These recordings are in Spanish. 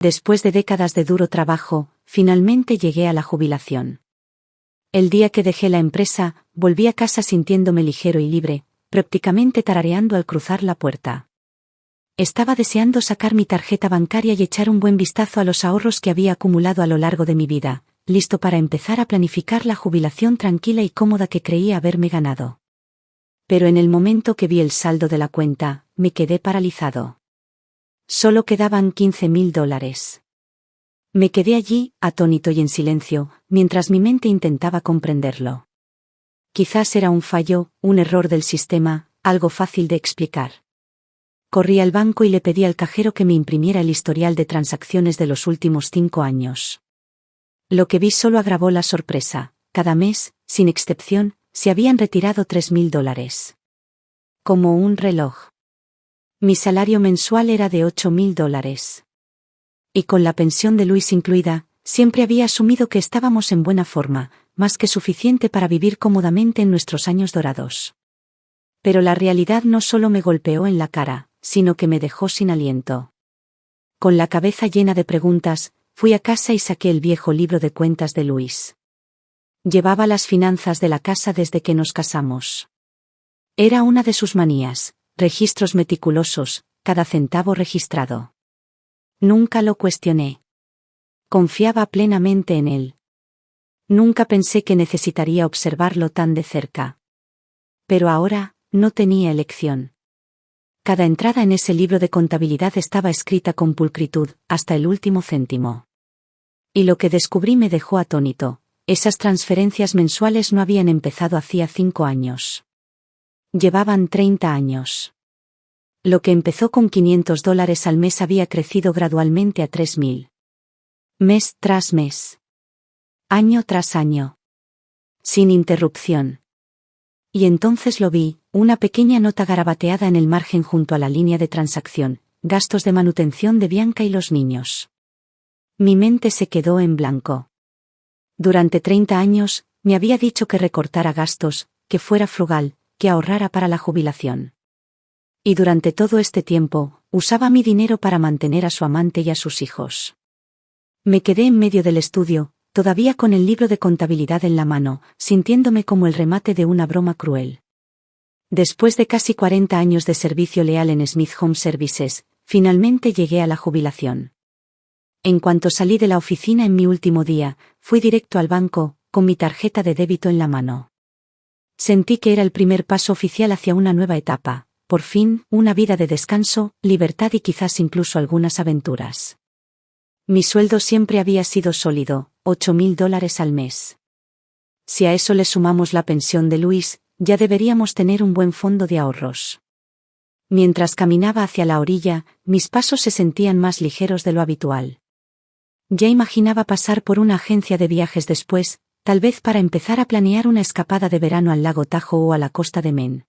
Después de décadas de duro trabajo, finalmente llegué a la jubilación. El día que dejé la empresa, volví a casa sintiéndome ligero y libre, prácticamente tarareando al cruzar la puerta. Estaba deseando sacar mi tarjeta bancaria y echar un buen vistazo a los ahorros que había acumulado a lo largo de mi vida, listo para empezar a planificar la jubilación tranquila y cómoda que creía haberme ganado. Pero en el momento que vi el saldo de la cuenta, me quedé paralizado. Solo quedaban $15.000. Me quedé allí, atónito y en silencio, mientras mi mente intentaba comprenderlo. Quizás era un fallo, un error del sistema, algo fácil de explicar. Corrí al banco y le pedí al cajero que me imprimiera el historial de transacciones de los últimos 5 años. Lo que vi solo agravó la sorpresa. Cada mes, sin excepción, se habían retirado $3.000. Como un reloj. Mi salario mensual era de $8.000. Y con la pensión de Luis incluida, siempre había asumido que estábamos en buena forma, más que suficiente para vivir cómodamente en nuestros años dorados. Pero la realidad no solo me golpeó en la cara, sino que me dejó sin aliento. Con la cabeza llena de preguntas, fui a casa y saqué el viejo libro de cuentas de Luis. Llevaba las finanzas de la casa desde que nos casamos. Era una de sus manías, registros meticulosos, cada centavo registrado. Nunca lo cuestioné. Confiaba plenamente en él. Nunca pensé que necesitaría observarlo tan de cerca. Pero ahora, no tenía elección. Cada entrada en ese libro de contabilidad estaba escrita con pulcritud, hasta el último céntimo. Y lo que descubrí me dejó atónito. Esas transferencias mensuales no habían empezado hacía 5 años. Llevaban 30 años. Lo que empezó con $500 al mes había crecido gradualmente a 3.000. Mes tras mes. Año tras año. Sin interrupción. Y entonces lo vi, una pequeña nota garabateada en el margen junto a la línea de transacción, gastos de manutención de Bianca y los niños. Mi mente se quedó en blanco. Durante 30 años, me había dicho que recortara gastos, que fuera frugal, que ahorrara para la jubilación. Y durante todo este tiempo, usaba mi dinero para mantener a su amante y a sus hijos. Me quedé en medio del estudio, todavía con el libro de contabilidad en la mano, sintiéndome como el remate de una broma cruel. Después de casi 40 años de servicio leal en Smith Home Services, finalmente llegué a la jubilación. En cuanto salí de la oficina en mi último día, fui directo al banco, con mi tarjeta de débito en la mano. Sentí que era el primer paso oficial hacia una nueva etapa, por fin, una vida de descanso, libertad y quizás incluso algunas aventuras. Mi sueldo siempre había sido sólido, $8.000 al mes. Si a eso le sumamos la pensión de Luis, ya deberíamos tener un buen fondo de ahorros. Mientras caminaba hacia la orilla, mis pasos se sentían más ligeros de lo habitual. Ya imaginaba pasar por una agencia de viajes después, tal vez para empezar a planear una escapada de verano al lago Tahoe o a la costa de Maine.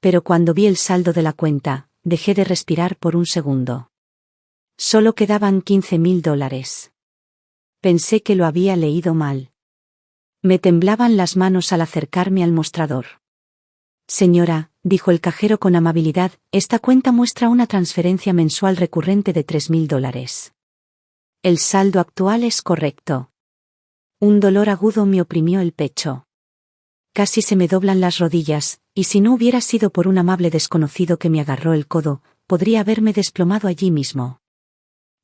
Pero cuando vi el saldo de la cuenta, dejé de respirar por un segundo. Solo quedaban $15.000. Pensé que lo había leído mal. Me temblaban las manos al acercarme al mostrador. Señora, dijo el cajero con amabilidad, esta cuenta muestra una transferencia mensual recurrente de $3.000. El saldo actual es correcto. Un dolor agudo me oprimió el pecho. Casi se me doblan las rodillas, y si no hubiera sido por un amable desconocido que me agarró el codo, podría haberme desplomado allí mismo.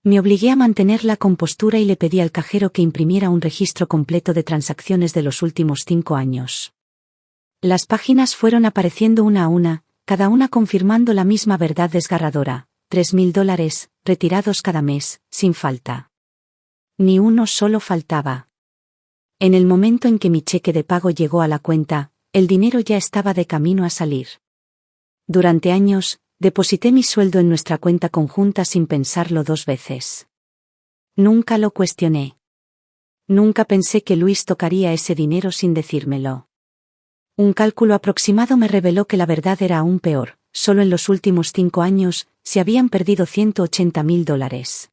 Me obligué a mantener la compostura y le pedí al cajero que imprimiera un registro completo de transacciones de los últimos 5 años. Las páginas fueron apareciendo una a una, cada una confirmando la misma verdad desgarradora: $3.000, retirados cada mes, sin falta. Ni uno solo faltaba. En el momento en que mi cheque de pago llegó a la cuenta, el dinero ya estaba de camino a salir. Durante años, deposité mi sueldo en nuestra cuenta conjunta sin pensarlo 2 veces. Nunca lo cuestioné. Nunca pensé que Luis tocaría ese dinero sin decírmelo. Un cálculo aproximado me reveló que la verdad era aún peor: solo en los últimos 5 años, se habían perdido $180.000.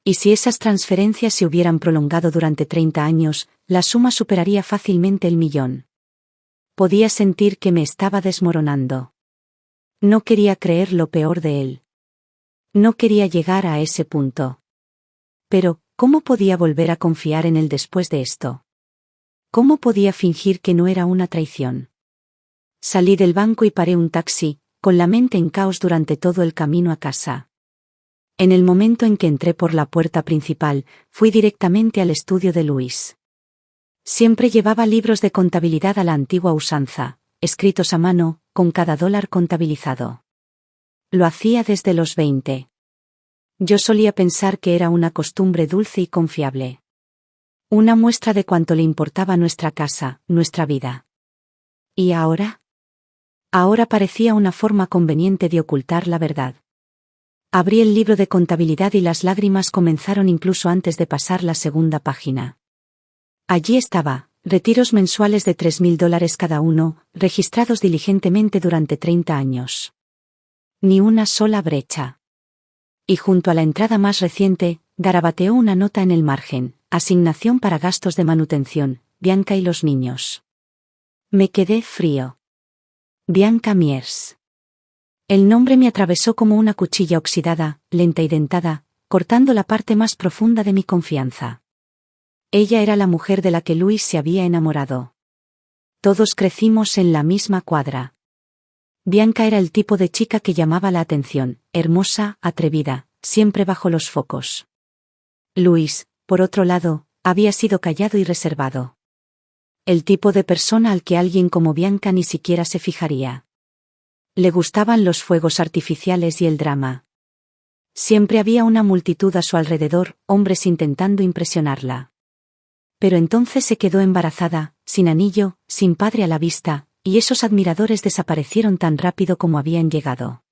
Y si esas transferencias se hubieran prolongado durante 30 años, la suma superaría fácilmente el $1.000.000. Podía sentir que me estaba desmoronando. No quería creer lo peor de él. No quería llegar a ese punto. Pero, ¿cómo podía volver a confiar en él después de esto? ¿Cómo podía fingir que no era una traición? Salí del banco y paré un taxi, con la mente en caos durante todo el camino a casa. En el momento en que entré por la puerta principal, fui directamente al estudio de Luis. Siempre llevaba libros de contabilidad a la antigua usanza, escritos a mano, con cada dólar contabilizado. Lo hacía desde los 20. Yo solía pensar que era una costumbre dulce y confiable. Una muestra de cuánto le importaba nuestra casa, nuestra vida. ¿Y ahora? Ahora parecía una forma conveniente de ocultar la verdad. Abrí el libro de contabilidad y las lágrimas comenzaron incluso antes de pasar la segunda página. Allí estaba, retiros mensuales de $3.000 cada uno, registrados diligentemente durante 30 años. Ni una sola brecha. Y junto a la entrada más reciente, garabateó una nota en el margen: asignación para gastos de manutención, Bianca y los niños. Me quedé frío. Bianca Miers. El nombre me atravesó como una cuchilla oxidada, lenta y dentada, cortando la parte más profunda de mi confianza. Ella era la mujer de la que Luis se había enamorado. Todos crecimos en la misma cuadra. Bianca era el tipo de chica que llamaba la atención, hermosa, atrevida, siempre bajo los focos. Luis, por otro lado, había sido callado y reservado. El tipo de persona al que alguien como Bianca ni siquiera se fijaría. Le gustaban los fuegos artificiales y el drama. Siempre había una multitud a su alrededor, hombres intentando impresionarla. Pero entonces se quedó embarazada, sin anillo, sin padre a la vista, y esos admiradores desaparecieron tan rápido como habían llegado.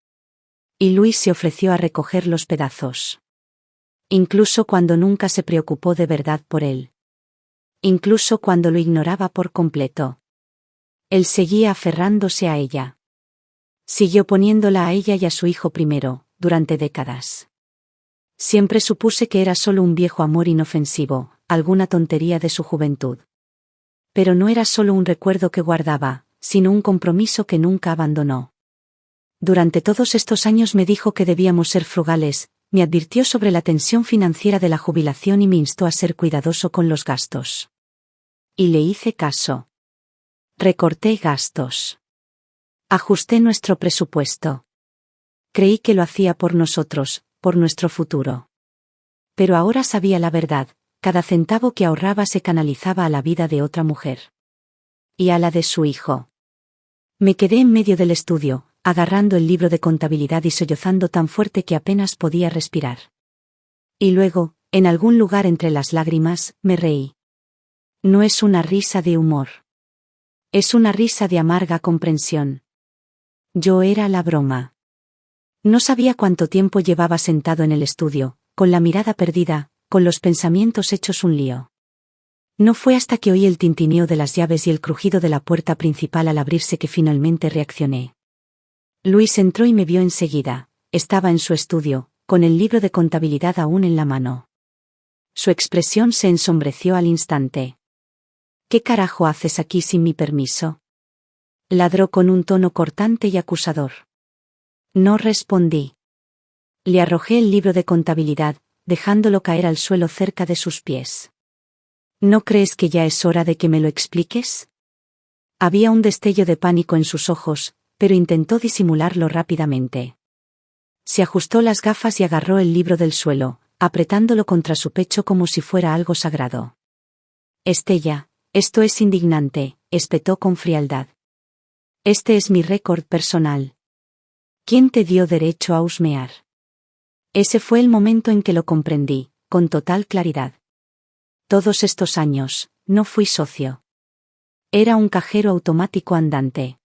Y Luis se ofreció a recoger los pedazos. Incluso cuando nunca se preocupó de verdad por él. Incluso cuando lo ignoraba por completo. Él seguía aferrándose a ella. Siguió poniéndola a ella y a su hijo primero, durante décadas. Siempre supuse que era solo un viejo amor inofensivo, alguna tontería de su juventud. Pero no era solo un recuerdo que guardaba, sino un compromiso que nunca abandonó. Durante todos estos años me dijo que debíamos ser frugales, me advirtió sobre la tensión financiera de la jubilación y me instó a ser cuidadoso con los gastos. Y le hice caso. Recorté gastos. Ajusté nuestro presupuesto. Creí que lo hacía por nosotros, por nuestro futuro. Pero ahora sabía la verdad: cada centavo que ahorraba se canalizaba a la vida de otra mujer. Y a la de su hijo. Me quedé en medio del estudio, agarrando el libro de contabilidad y sollozando tan fuerte que apenas podía respirar. Y luego, en algún lugar entre las lágrimas, me reí. No es una risa de humor. Es una risa de amarga comprensión. Yo era la broma. No sabía cuánto tiempo llevaba sentado en el estudio, con la mirada perdida, con los pensamientos hechos un lío. No fue hasta que oí el tintineo de las llaves y el crujido de la puerta principal al abrirse que finalmente reaccioné. Luis entró y me vio enseguida. Estaba en su estudio, con el libro de contabilidad aún en la mano. Su expresión se ensombreció al instante. ¿Qué carajo haces aquí sin mi permiso?, ladró con un tono cortante y acusador. No respondí. Le arrojé el libro de contabilidad, dejándolo caer al suelo cerca de sus pies. ¿No crees que ya es hora de que me lo expliques? Había un destello de pánico en sus ojos, pero intentó disimularlo rápidamente. Se ajustó las gafas y agarró el libro del suelo, apretándolo contra su pecho como si fuera algo sagrado. Estella, esto es indignante, espetó con frialdad. Este es mi récord personal. ¿Quién te dio derecho a husmear? Ese fue el momento en que lo comprendí, con total claridad. Todos estos años, no fui socio. Era un cajero automático andante.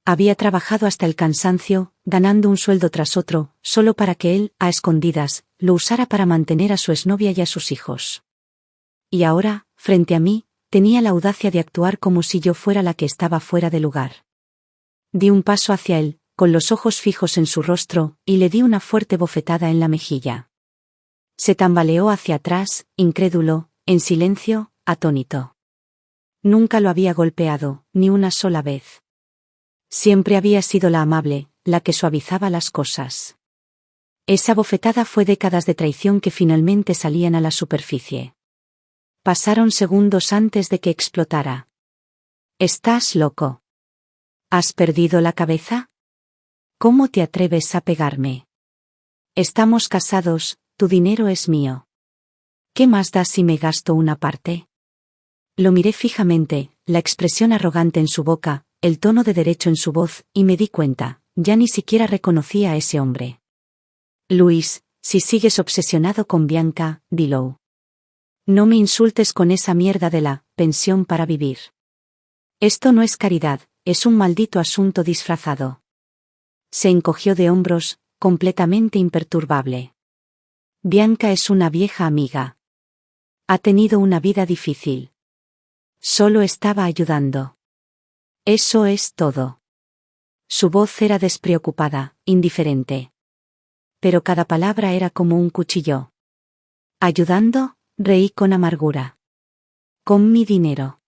Había trabajado hasta el cansancio, ganando un sueldo tras otro, solo para que él, a escondidas, lo usara para mantener a su exnovia y a sus hijos. Y ahora, frente a mí, tenía la audacia de actuar como si yo fuera la que estaba fuera de lugar. Di un paso hacia él, con los ojos fijos en su rostro, y le di una fuerte bofetada en la mejilla. Se tambaleó hacia atrás, incrédulo, en silencio, atónito. Nunca lo había golpeado, ni una sola vez. Siempre había sido la amable, la que suavizaba las cosas. Esa bofetada fue décadas de traición que finalmente salían a la superficie. Pasaron segundos antes de que explotara. ¿Estás loco? ¿Has perdido la cabeza? ¿Cómo te atreves a pegarme? Estamos casados, tu dinero es mío. ¿Qué más da si me gasto una parte? Lo miré fijamente, la expresión arrogante en su boca, el tono de derecho en su voz, y me di cuenta, ya ni siquiera reconocía a ese hombre. Luis, si sigues obsesionado con Bianca, dilo. No me insultes con esa mierda de la pensión para vivir. Esto no es caridad, es un maldito asunto disfrazado. Se encogió de hombros, completamente imperturbable. Bianca es una vieja amiga. Ha tenido una vida difícil. Solo estaba ayudando. Eso es todo. Su voz era despreocupada, indiferente. Pero cada palabra era como un cuchillo. ¿Ayudando? Reí con amargura. Con mi dinero.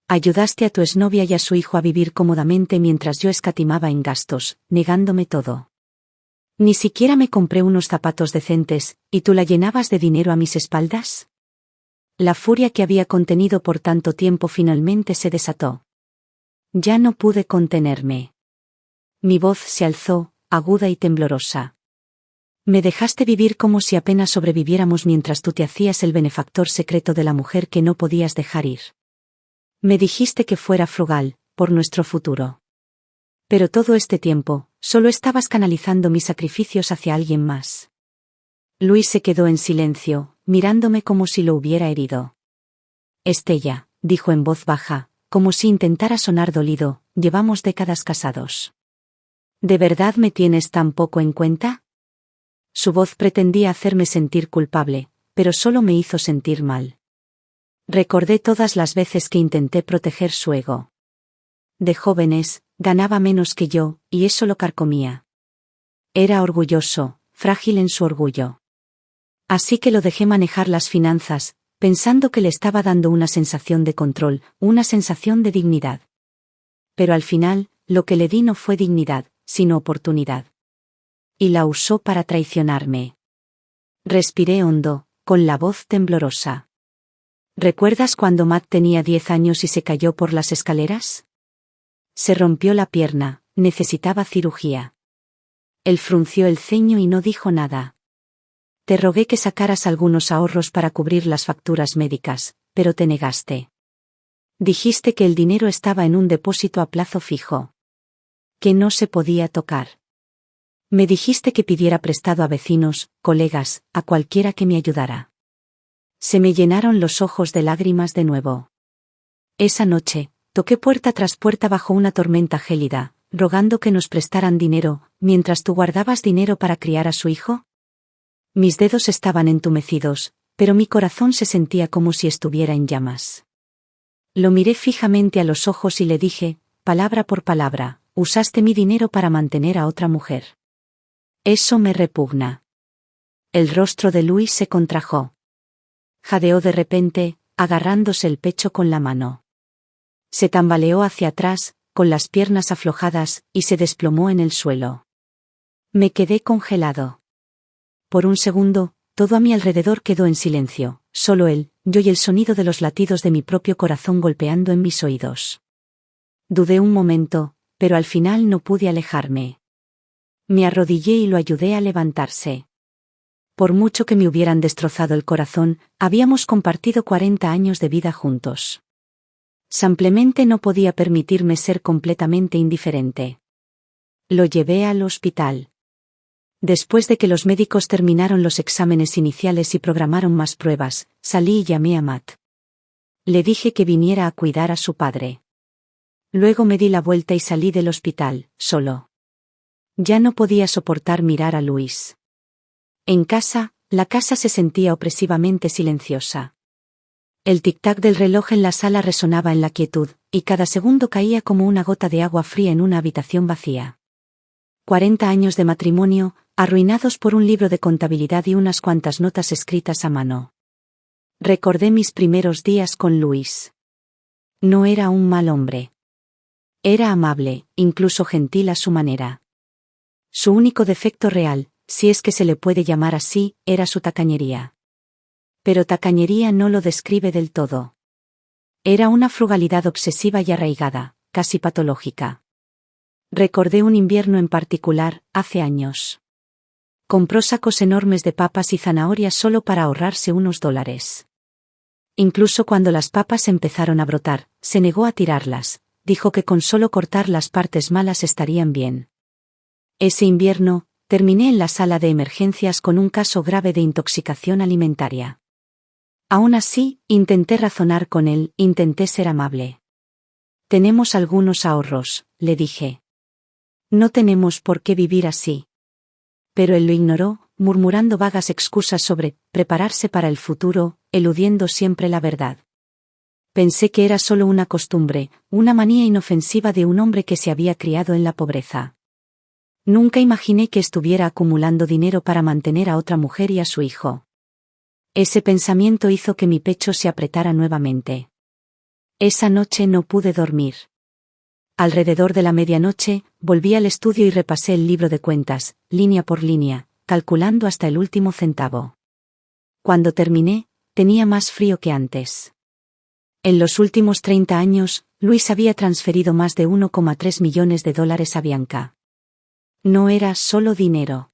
Ayudaste a tu exnovia y a su hijo a vivir cómodamente mientras yo escatimaba en gastos, negándome todo. Ni siquiera me compré unos zapatos decentes, ¿y tú la llenabas de dinero a mis espaldas? La furia que había contenido por tanto tiempo finalmente se desató. Ya no pude contenerme. Mi voz se alzó, aguda y temblorosa. Me dejaste vivir como si apenas sobreviviéramos mientras tú te hacías el benefactor secreto de la mujer que no podías dejar ir. Me dijiste que fuera frugal, por nuestro futuro. Pero todo este tiempo, solo estabas canalizando mis sacrificios hacia alguien más. Luis se quedó en silencio, mirándome como si lo hubiera herido. Estella, dijo en voz baja, como si intentara sonar dolido, llevamos décadas casados. ¿De verdad me tienes tan poco en cuenta? Su voz pretendía hacerme sentir culpable, pero solo me hizo sentir mal. Recordé todas las veces que intenté proteger su ego. De jóvenes, ganaba menos que yo, y eso lo carcomía. Era orgulloso, frágil en su orgullo. Así que lo dejé manejar las finanzas, pensando que le estaba dando una sensación de control, una sensación de dignidad. Pero al final, lo que le di no fue dignidad, sino oportunidad. Y la usó para traicionarme. Respiré hondo, con la voz temblorosa. ¿Recuerdas cuando Matt tenía 10 años y se cayó por las escaleras? Se rompió la pierna, necesitaba cirugía. Él frunció el ceño y no dijo nada. Te rogué que sacaras algunos ahorros para cubrir las facturas médicas, pero te negaste. Dijiste que el dinero estaba en un depósito a plazo fijo. Que no se podía tocar. Me dijiste que pidiera prestado a vecinos, colegas, a cualquiera que me ayudara. Se me llenaron los ojos de lágrimas de nuevo. Esa noche, toqué puerta tras puerta bajo una tormenta gélida, rogando que nos prestaran dinero, mientras tú guardabas dinero para criar a su hijo. Mis dedos estaban entumecidos, pero mi corazón se sentía como si estuviera en llamas. Lo miré fijamente a los ojos y le dije, palabra por palabra, usaste mi dinero para mantener a otra mujer. Eso me repugna. El rostro de Luis se contrajo. Jadeó de repente, agarrándose el pecho con la mano. Se tambaleó hacia atrás, con las piernas aflojadas, y se desplomó en el suelo. Me quedé congelado. Por un segundo, todo a mi alrededor quedó en silencio, solo él, yo y el sonido de los latidos de mi propio corazón golpeando en mis oídos. Dudé un momento, pero al final no pude alejarme. Me arrodillé y lo ayudé a levantarse. Por mucho que me hubieran destrozado el corazón, habíamos compartido 40 años de vida juntos. Simplemente no podía permitirme ser completamente indiferente. Lo llevé al hospital. Después de que los médicos terminaron los exámenes iniciales y programaron más pruebas, salí y llamé a Matt. Le dije que viniera a cuidar a su padre. Luego me di la vuelta y salí del hospital, solo. Ya no podía soportar mirar a Luis. En casa, la casa se sentía opresivamente silenciosa. El tic-tac del reloj en la sala resonaba en la quietud, y cada segundo caía como una gota de agua fría en una habitación vacía. 40 años de matrimonio, arruinados por un libro de contabilidad y unas cuantas notas escritas a mano. Recordé mis primeros días con Luis. No era un mal hombre. Era amable, incluso gentil a su manera. Su único defecto real, si es que se le puede llamar así, era su tacañería. Pero tacañería no lo describe del todo. Era una frugalidad obsesiva y arraigada, casi patológica. Recordé un invierno en particular, hace años. Compró sacos enormes de papas y zanahorias solo para ahorrarse unos $. Incluso cuando las papas empezaron a brotar, se negó a tirarlas, dijo que con solo cortar las partes malas estarían bien. Ese invierno, terminé en la sala de emergencias con un caso grave de intoxicación alimentaria. Aún así, intenté razonar con él, intenté ser amable. Tenemos algunos ahorros, le dije. No tenemos por qué vivir así. Pero él lo ignoró, murmurando vagas excusas sobre prepararse para el futuro, eludiendo siempre la verdad. Pensé que era solo una costumbre, una manía inofensiva de un hombre que se había criado en la pobreza. Nunca imaginé que estuviera acumulando dinero para mantener a otra mujer y a su hijo. Ese pensamiento hizo que mi pecho se apretara nuevamente. Esa noche no pude dormir. Alrededor de la medianoche, volví al estudio y repasé el libro de cuentas, línea por línea, calculando hasta el último centavo. Cuando terminé, tenía más frío que antes. En los últimos 30 años, Luis había transferido más de $1,3 millones a Bianca. No era solo dinero.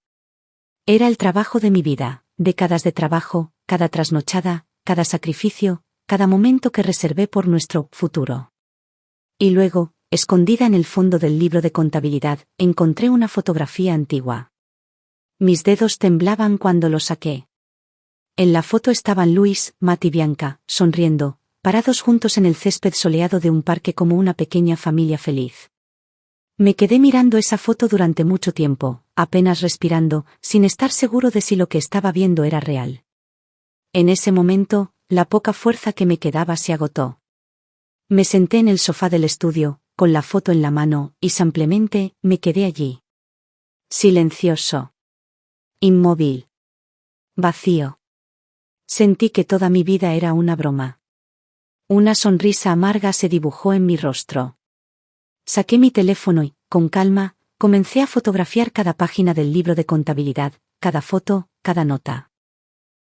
Era el trabajo de mi vida, décadas de trabajo, cada trasnochada, cada sacrificio, cada momento que reservé por nuestro futuro. Y luego, escondida en el fondo del libro de contabilidad, encontré una fotografía antigua. Mis dedos temblaban cuando lo saqué. En la foto estaban Luis, Matt y Bianca, sonriendo, parados juntos en el césped soleado de un parque como una pequeña familia feliz. Me quedé mirando esa foto durante mucho tiempo, apenas respirando, sin estar seguro de si lo que estaba viendo era real. En ese momento, la poca fuerza que me quedaba se agotó. Me senté en el sofá del estudio, con la foto en la mano, y simplemente me quedé allí. Silencioso. Inmóvil. Vacío. Sentí que toda mi vida era una broma. Una sonrisa amarga se dibujó en mi rostro. Saqué mi teléfono y, con calma, comencé a fotografiar cada página del libro de contabilidad, cada foto, cada nota.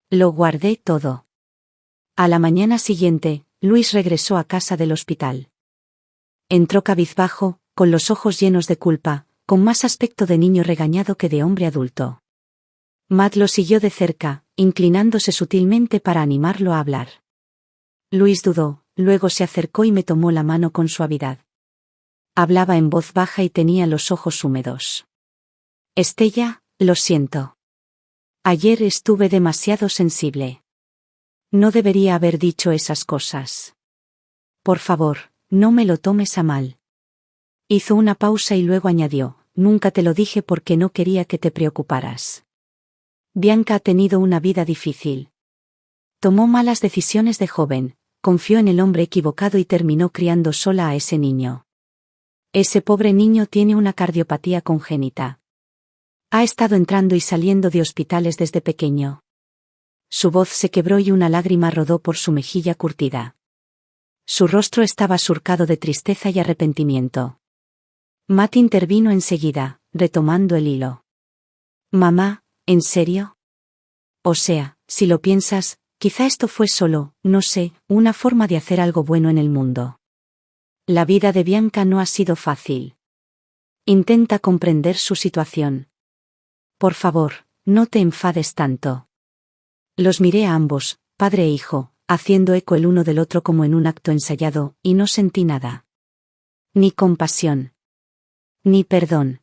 Lo guardé todo. A la mañana siguiente, Luis regresó a casa del hospital. Entró cabizbajo, con los ojos llenos de culpa, con más aspecto de niño regañado que de hombre adulto. Matt lo siguió de cerca, inclinándose sutilmente para animarlo a hablar. Luis dudó, luego se acercó y me tomó la mano con suavidad. Hablaba en voz baja y tenía los ojos húmedos. Estella, lo siento. Ayer estuve demasiado sensible. No debería haber dicho esas cosas. Por favor, no me lo tomes a mal. Hizo una pausa y luego añadió, nunca te lo dije porque no quería que te preocuparas. Bianca ha tenido una vida difícil. Tomó malas decisiones de joven, confió en el hombre equivocado y terminó criando sola a ese niño. Ese pobre niño tiene una cardiopatía congénita. Ha estado entrando y saliendo de hospitales desde pequeño. Su voz se quebró y una lágrima rodó por su mejilla curtida. Su rostro estaba surcado de tristeza y arrepentimiento. Matt intervino enseguida, retomando el hilo. Mamá, ¿en serio? O sea, si lo piensas, quizá esto fue solo, no sé, una forma de hacer algo bueno en el mundo. La vida de Bianca no ha sido fácil. Intenta comprender su situación. Por favor, no te enfades tanto. Los miré a ambos, padre e hijo, haciendo eco el uno del otro como en un acto ensayado, y no sentí nada. Ni compasión. Ni perdón.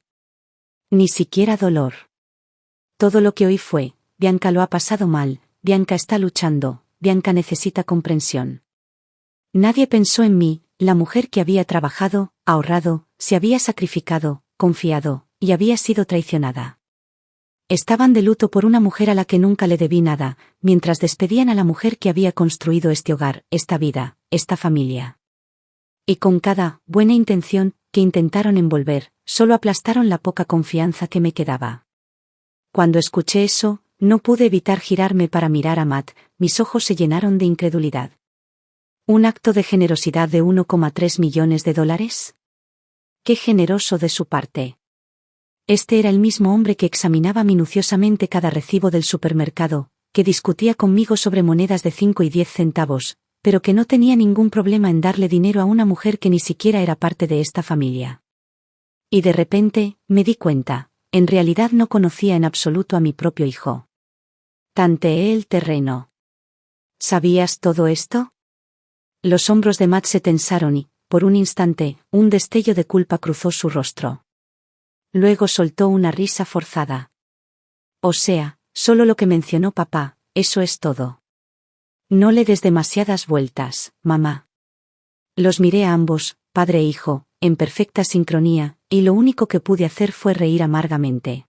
Ni siquiera dolor. Todo lo que oí fue, Bianca lo ha pasado mal, Bianca está luchando, Bianca necesita comprensión. Nadie pensó en mí, la mujer que había trabajado, ahorrado, se había sacrificado, confiado, y había sido traicionada. Estaban de luto por una mujer a la que nunca le debí nada, mientras despedían a la mujer que había construido este hogar, esta vida, esta familia. Y con cada buena intención que intentaron envolver, solo aplastaron la poca confianza que me quedaba. Cuando escuché eso, no pude evitar girarme para mirar a Matt, mis ojos se llenaron de incredulidad. ¿Un acto de generosidad de $1,3 millones? ¿Qué generoso de su parte. Este era el mismo hombre que examinaba minuciosamente cada recibo del supermercado, que discutía conmigo sobre monedas de 5 y 10 centavos, pero que no tenía ningún problema en darle dinero a una mujer que ni siquiera era parte de esta familia. Y de repente, me di cuenta, en realidad no conocía en absoluto a mi propio hijo. Tanteé el terreno. ¿Sabías todo esto? Los hombros de Matt se tensaron y, por un instante, un destello de culpa cruzó su rostro. Luego soltó una risa forzada. O sea, solo lo que mencionó papá, eso es todo. No le des demasiadas vueltas, mamá. Los miré a ambos, padre e hijo, en perfecta sincronía, y lo único que pude hacer fue reír amargamente.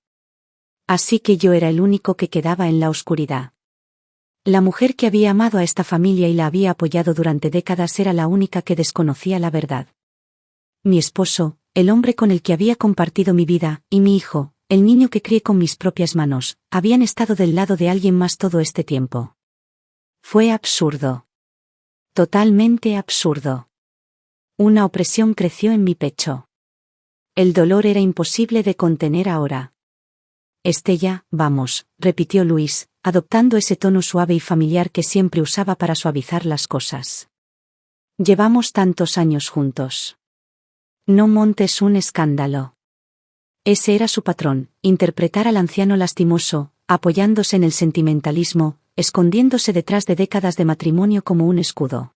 Así que yo era el único que quedaba en la oscuridad. La mujer que había amado a esta familia y la había apoyado durante décadas era la única que desconocía la verdad. Mi esposo, el hombre con el que había compartido mi vida, y mi hijo, el niño que crié con mis propias manos, habían estado del lado de alguien más todo este tiempo. Fue absurdo. Totalmente absurdo. Una opresión creció en mi pecho. El dolor era imposible de contener ahora. Estella, vamos, repitió Luis, adoptando ese tono suave y familiar que siempre usaba para suavizar las cosas. Llevamos tantos años juntos. No montes un escándalo. Ese era su patrón, interpretar al anciano lastimoso, apoyándose en el sentimentalismo, escondiéndose detrás de décadas de matrimonio como un escudo.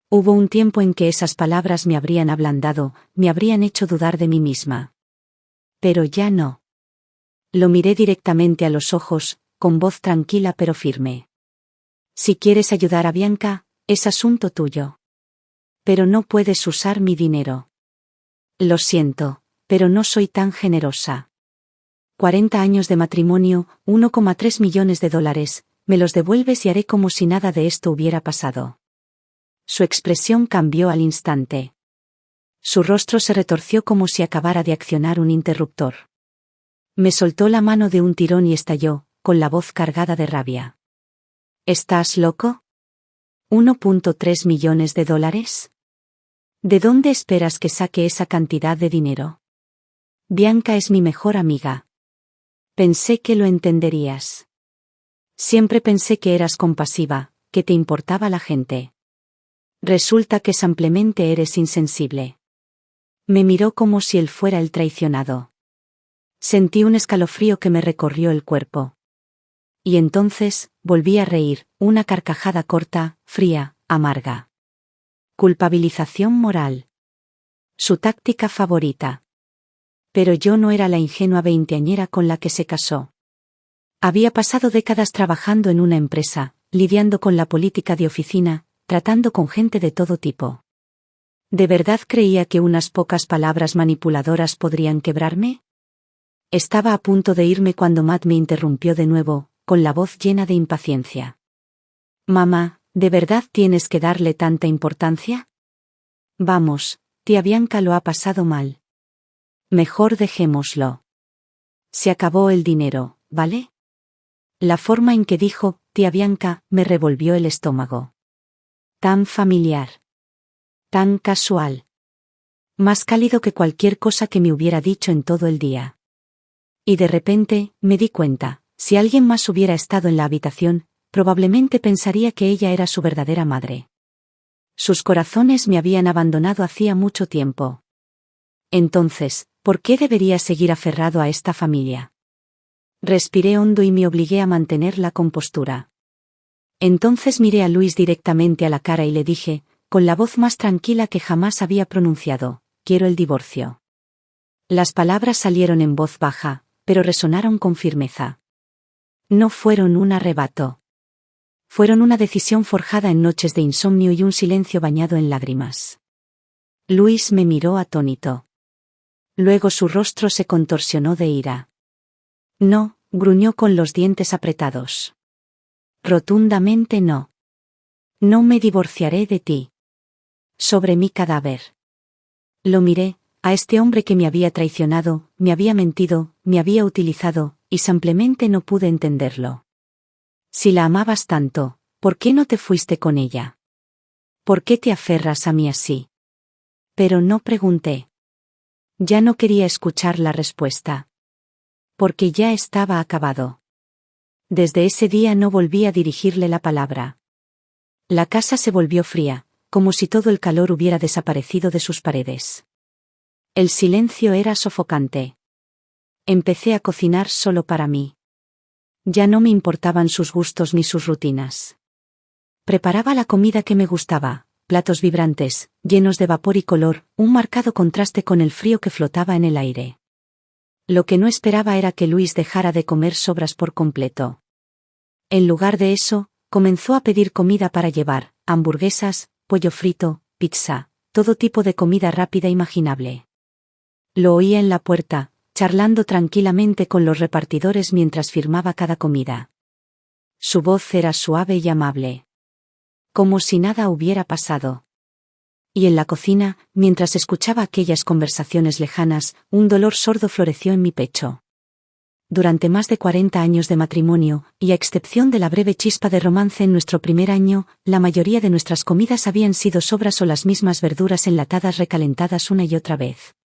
Hubo un tiempo en que esas palabras me habrían ablandado, me habrían hecho dudar de mí misma. Pero ya no. Lo miré directamente a los ojos, con voz tranquila pero firme. Si quieres ayudar a Bianca, es asunto tuyo. Pero no puedes usar mi dinero. Lo siento, pero no soy tan generosa. 40 años de matrimonio, 1,3 millones de dólares, me los devuelves y haré como si nada de esto hubiera pasado. Su expresión cambió al instante. Su rostro se retorció como si acabara de accionar un interruptor. Me soltó la mano de un tirón y estalló, con la voz cargada de rabia. ¿Estás loco? ¿1,3 millones de dólares? ¿De dónde esperas que saque esa cantidad de dinero? Bianca es mi mejor amiga. Pensé que lo entenderías. Siempre pensé que eras compasiva, que te importaba la gente. Resulta que simplemente eres insensible. Me miró como si él fuera el traicionado. Sentí un escalofrío que me recorrió el cuerpo. Y entonces, volví a reír, una carcajada corta, fría, amarga. Culpabilización moral. Su táctica favorita. Pero yo no era la ingenua veinteañera con la que se casó. Había pasado décadas trabajando en una empresa, lidiando con la política de oficina, tratando con gente de todo tipo. ¿De verdad creía que unas pocas palabras manipuladoras podrían quebrarme? Estaba a punto de irme cuando Matt me interrumpió de nuevo, con la voz llena de impaciencia. Mamá, ¿de verdad tienes que darle tanta importancia? Vamos, tía Bianca lo ha pasado mal. Mejor dejémoslo. Se acabó el dinero, ¿vale? La forma en que dijo, tía Bianca, me revolvió el estómago. Tan familiar. Tan casual. Más cálido que cualquier cosa que me hubiera dicho en todo el día. Y de repente, me di cuenta, si alguien más hubiera estado en la habitación, probablemente pensaría que ella era su verdadera madre. Sus corazones me habían abandonado hacía mucho tiempo. Entonces, ¿por qué debería seguir aferrado a esta familia? Respiré hondo y me obligué a mantener la compostura. Entonces miré a Luis directamente a la cara y le dije, con la voz más tranquila que jamás había pronunciado, quiero el divorcio. Las palabras salieron en voz baja, pero resonaron con firmeza. No fueron un arrebato. Fueron una decisión forjada en noches de insomnio y un silencio bañado en lágrimas. Luis me miró atónito. Luego su rostro se contorsionó de ira. No, gruñó con los dientes apretados. Rotundamente no. No me divorciaré de ti. Sobre mi cadáver. Lo miré, a este hombre que me había traicionado, me había mentido, me había utilizado, y simplemente no pude entenderlo. Si la amabas tanto, ¿por qué no te fuiste con ella? ¿Por qué te aferras a mí así? Pero no pregunté. Ya no quería escuchar la respuesta. Porque ya estaba acabado. Desde ese día no volví a dirigirle la palabra. La casa se volvió fría, como si todo el calor hubiera desaparecido de sus paredes. El silencio era sofocante. Empecé a cocinar solo para mí. Ya no me importaban sus gustos ni sus rutinas. Preparaba la comida que me gustaba, platos vibrantes, llenos de vapor y color, un marcado contraste con el frío que flotaba en el aire. Lo que no esperaba era que Luis dejara de comer sobras por completo. En lugar de eso, comenzó a pedir comida para llevar, hamburguesas, pollo frito, pizza, todo tipo de comida rápida imaginable. Lo oía en la puerta, charlando tranquilamente con los repartidores mientras firmaba cada comida. Su voz era suave y amable. Como si nada hubiera pasado. Y en la cocina, mientras escuchaba aquellas conversaciones lejanas, un dolor sordo floreció en mi pecho. Durante más de 40 años de matrimonio, y a excepción de la breve chispa de romance en nuestro primer año, la mayoría de nuestras comidas habían sido sobras o las mismas verduras enlatadas recalentadas una y otra vez.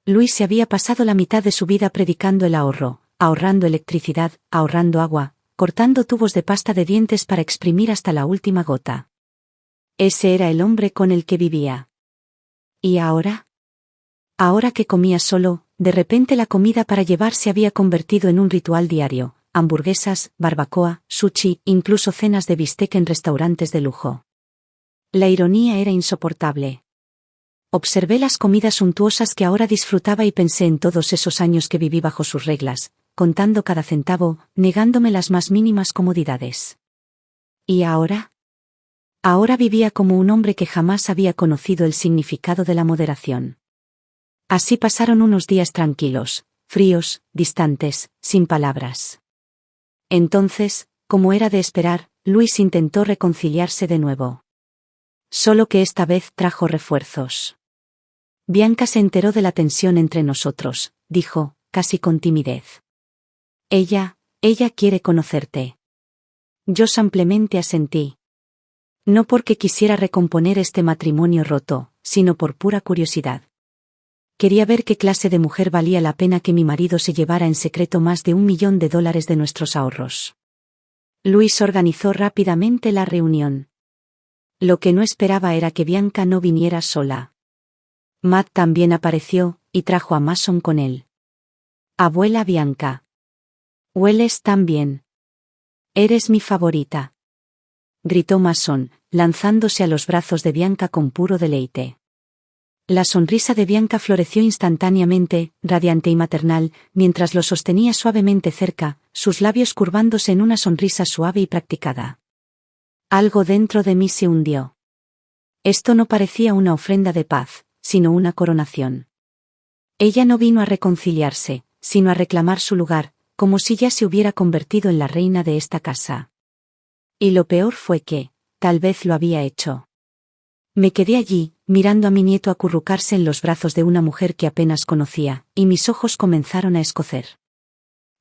Luis se había pasado la mitad de su vida predicando el ahorro, ahorrando electricidad, ahorrando agua, cortando tubos de pasta de dientes para exprimir hasta la última gota. Ese era el hombre con el que vivía. ¿Y ahora? Ahora que comía solo, de repente la comida para llevar se había convertido en un ritual diario: hamburguesas, barbacoa, sushi, incluso cenas de bistec en restaurantes de lujo. La ironía era insoportable. Observé las comidas suntuosas que ahora disfrutaba y pensé en todos esos años que viví bajo sus reglas, contando cada centavo, negándome las más mínimas comodidades. ¿Y ahora? Ahora vivía como un hombre que jamás había conocido el significado de la moderación. Así pasaron unos días tranquilos, fríos, distantes, sin palabras. Entonces, como era de esperar, Luis intentó reconciliarse de nuevo. Solo que esta vez trajo refuerzos. Bianca se enteró de la tensión entre nosotros, dijo, casi con timidez. Ella quiere conocerte. Yo simplemente asentí. No porque quisiera recomponer este matrimonio roto, sino por pura curiosidad. Quería ver qué clase de mujer valía la pena que mi marido se llevara en secreto más de $1 millón de nuestros ahorros. Luis organizó rápidamente la reunión. Lo que no esperaba era que Bianca no viniera sola. Matt también apareció, y trajo a Mason con él. Abuela Bianca. Hueles tan bien. Eres mi favorita. Gritó Mason, lanzándose a los brazos de Bianca con puro deleite. La sonrisa de Bianca floreció instantáneamente, radiante y maternal, mientras lo sostenía suavemente cerca, sus labios curvándose en una sonrisa suave y practicada. Algo dentro de mí se hundió. Esto no parecía una ofrenda de paz, sino una coronación. Ella no vino a reconciliarse, sino a reclamar su lugar, como si ya se hubiera convertido en la reina de esta casa. Y lo peor fue que, tal vez lo había hecho. Me quedé allí, mirando a mi nieto acurrucarse en los brazos de una mujer que apenas conocía, y mis ojos comenzaron a escocer.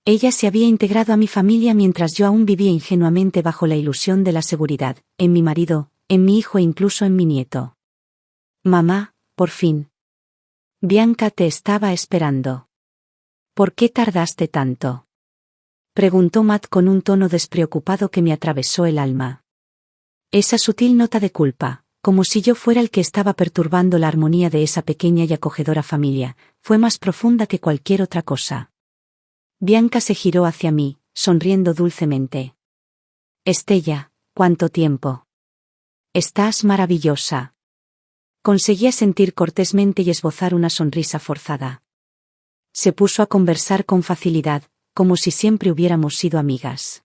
Ella se había integrado a mi familia mientras yo aún vivía ingenuamente bajo la ilusión de la seguridad, en mi marido, en mi hijo e incluso en mi nieto. Mamá, por fin. Bianca te estaba esperando. ¿Por qué tardaste tanto? Preguntó Matt con un tono despreocupado que me atravesó el alma. Esa sutil nota de culpa, como si yo fuera el que estaba perturbando la armonía de esa pequeña y acogedora familia, fue más profunda que cualquier otra cosa. Bianca se giró hacia mí, sonriendo dulcemente. Estella, ¿cuánto tiempo? Estás maravillosa. Conseguía sentir cortésmente y esbozar una sonrisa forzada. Se puso a conversar con facilidad, como si siempre hubiéramos sido amigas.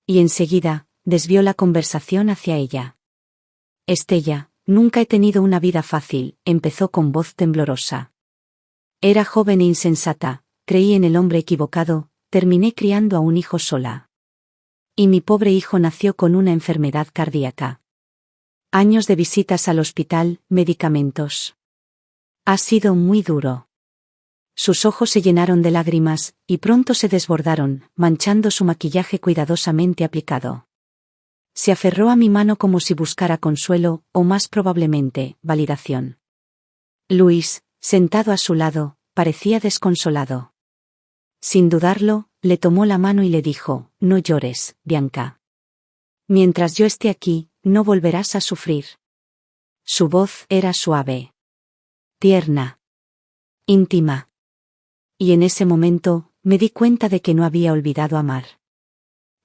Y enseguida, desvió la conversación hacia ella. Estella, nunca he tenido una vida fácil, empezó con voz temblorosa. Era joven e insensata, creí en el hombre equivocado, terminé criando a un hijo sola. Y mi pobre hijo nació con una enfermedad cardíaca. Años de visitas al hospital, medicamentos. Ha sido muy duro. Sus ojos se llenaron de lágrimas, y pronto se desbordaron, manchando su maquillaje cuidadosamente aplicado. Se aferró a mi mano como si buscara consuelo, o más probablemente, validación. Luis, sentado a su lado, parecía desconsolado. Sin dudarlo, le tomó la mano y le dijo, no llores, Bianca. Mientras yo esté aquí, no volverás a sufrir. Su voz era suave, tierna, íntima. Y en ese momento, me di cuenta de que no había olvidado amar.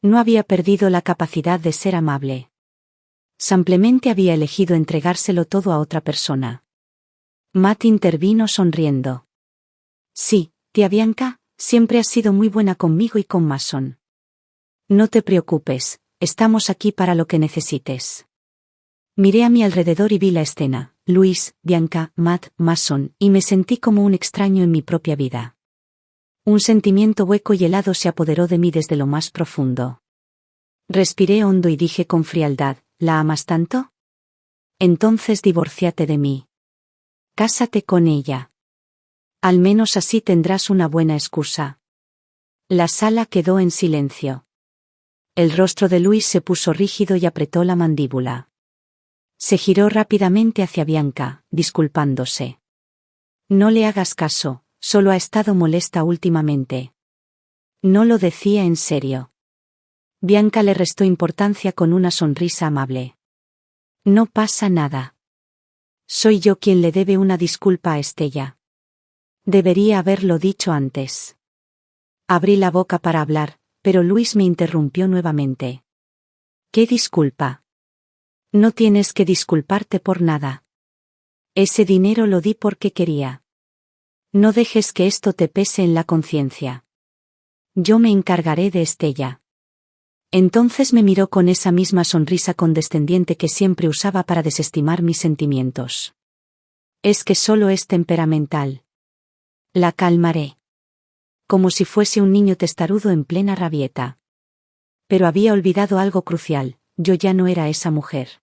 No había perdido la capacidad de ser amable. Simplemente había elegido entregárselo todo a otra persona. Matt intervino sonriendo. Sí, tía Bianca, siempre has sido muy buena conmigo y con Mason. No te preocupes, estamos aquí para lo que necesites. Miré a mi alrededor y vi la escena, Luis, Bianca, Matt, Mason, y me sentí como un extraño en mi propia vida. Un sentimiento hueco y helado se apoderó de mí desde lo más profundo. Respiré hondo y dije con frialdad, ¿la amas tanto? Entonces divórciate de mí. Cásate con ella. Al menos así tendrás una buena excusa. La sala quedó en silencio. El rostro de Luis se puso rígido y apretó la mandíbula. Se giró rápidamente hacia Bianca, disculpándose. No le hagas caso, solo ha estado molesta últimamente. No lo decía en serio. Bianca le restó importancia con una sonrisa amable. No pasa nada. Soy yo quien le debe una disculpa a Estella. Debería haberlo dicho antes. Abrí la boca para hablar, pero Luis me interrumpió nuevamente. ¿Qué disculpa? No tienes que disculparte por nada. Ese dinero lo di porque quería. No dejes que esto te pese en la conciencia. Yo me encargaré de Estella. Entonces me miró con esa misma sonrisa condescendiente que siempre usaba para desestimar mis sentimientos. Es que solo es temperamental. La calmaré. Como si fuese un niño testarudo en plena rabieta. Pero había olvidado algo crucial. Yo ya no era esa mujer.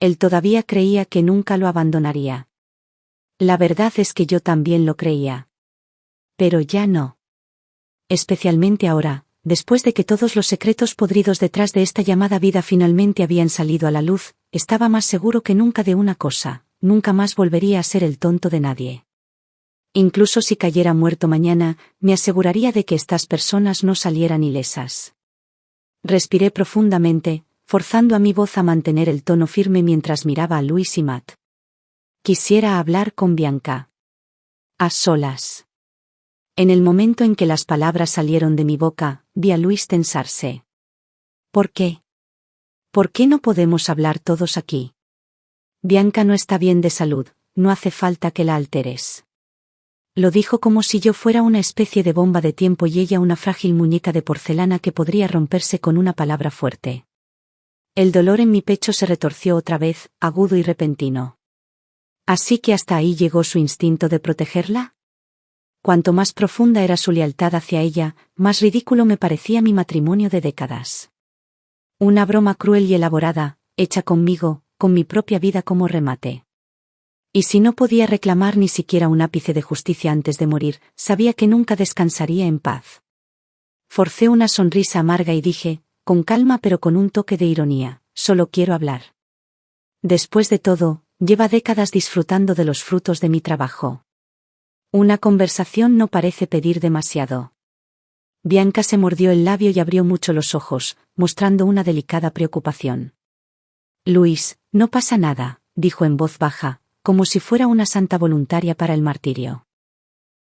Él todavía creía que nunca lo abandonaría. La verdad es que yo también lo creía. Pero ya no. Especialmente ahora, después de que todos los secretos podridos detrás de esta llamada vida finalmente habían salido a la luz, estaba más seguro que nunca de una cosa, nunca más volvería a ser el tonto de nadie. Incluso si cayera muerto mañana, me aseguraría de que estas personas no salieran ilesas. Respiré profundamente, forzando a mi voz a mantener el tono firme mientras miraba a Luis y Matt. Quisiera hablar con Bianca. A solas. En el momento en que las palabras salieron de mi boca, vi a Luis tensarse. ¿Por qué? ¿Por qué no podemos hablar todos aquí? Bianca no está bien de salud, no hace falta que la alteres. Lo dijo como si yo fuera una especie de bomba de tiempo y ella una frágil muñeca de porcelana que podría romperse con una palabra fuerte. El dolor en mi pecho se retorció otra vez, agudo y repentino. ¿Así que hasta ahí llegó su instinto de protegerla? Cuanto más profunda era su lealtad hacia ella, más ridículo me parecía mi matrimonio de décadas. Una broma cruel y elaborada, hecha conmigo, con mi propia vida como remate. Y si no podía reclamar ni siquiera un ápice de justicia antes de morir, sabía que nunca descansaría en paz. Forcé una sonrisa amarga y dije, con calma pero con un toque de ironía, solo quiero hablar. Después de todo, lleva décadas disfrutando de los frutos de mi trabajo. Una conversación no parece pedir demasiado. Bianca se mordió el labio y abrió mucho los ojos, mostrando una delicada preocupación. Luis, no pasa nada, dijo en voz baja, como si fuera una santa voluntaria para el martirio.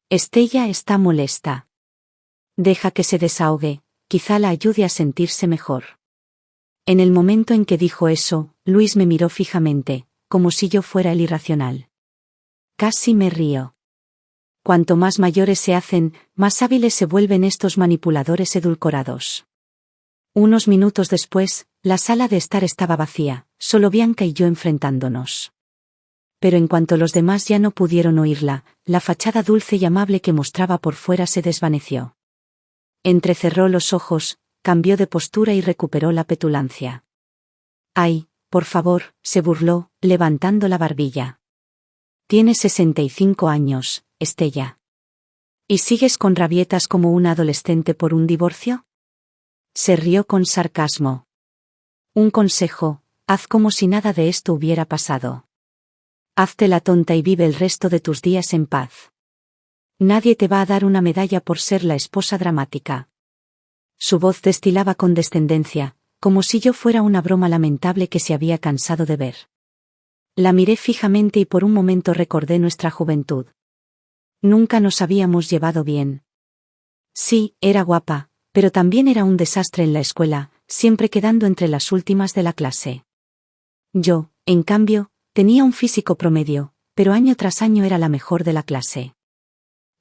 Estella está molesta. Deja que se desahogue, quizá la ayude a sentirse mejor. En el momento en que dijo eso, Luis me miró fijamente, como si yo fuera el irracional. Casi me río. Cuanto más mayores se hacen, más hábiles se vuelven estos manipuladores edulcorados. Unos minutos después, la sala de estar estaba vacía, solo Bianca y yo enfrentándonos. Pero en cuanto los demás ya no pudieron oírla, la fachada dulce y amable que mostraba por fuera se desvaneció. Entrecerró los ojos, cambió de postura y recuperó la petulancia. «Ay, por favor», se burló, levantando la barbilla. «Tienes 65 años, Estella. ¿Y sigues con rabietas como una adolescente por un divorcio?» Se rió con sarcasmo. «Un consejo, haz como si nada de esto hubiera pasado. Hazte la tonta y vive el resto de tus días en paz». Nadie te va a dar una medalla por ser la esposa dramática. Su voz destilaba condescendencia, como si yo fuera una broma lamentable que se había cansado de ver. La miré fijamente y por un momento recordé nuestra juventud. Nunca nos habíamos llevado bien. Sí, era guapa, pero también era un desastre en la escuela, siempre quedando entre las últimas de la clase. Yo, en cambio, tenía un físico promedio, pero año tras año era la mejor de la clase.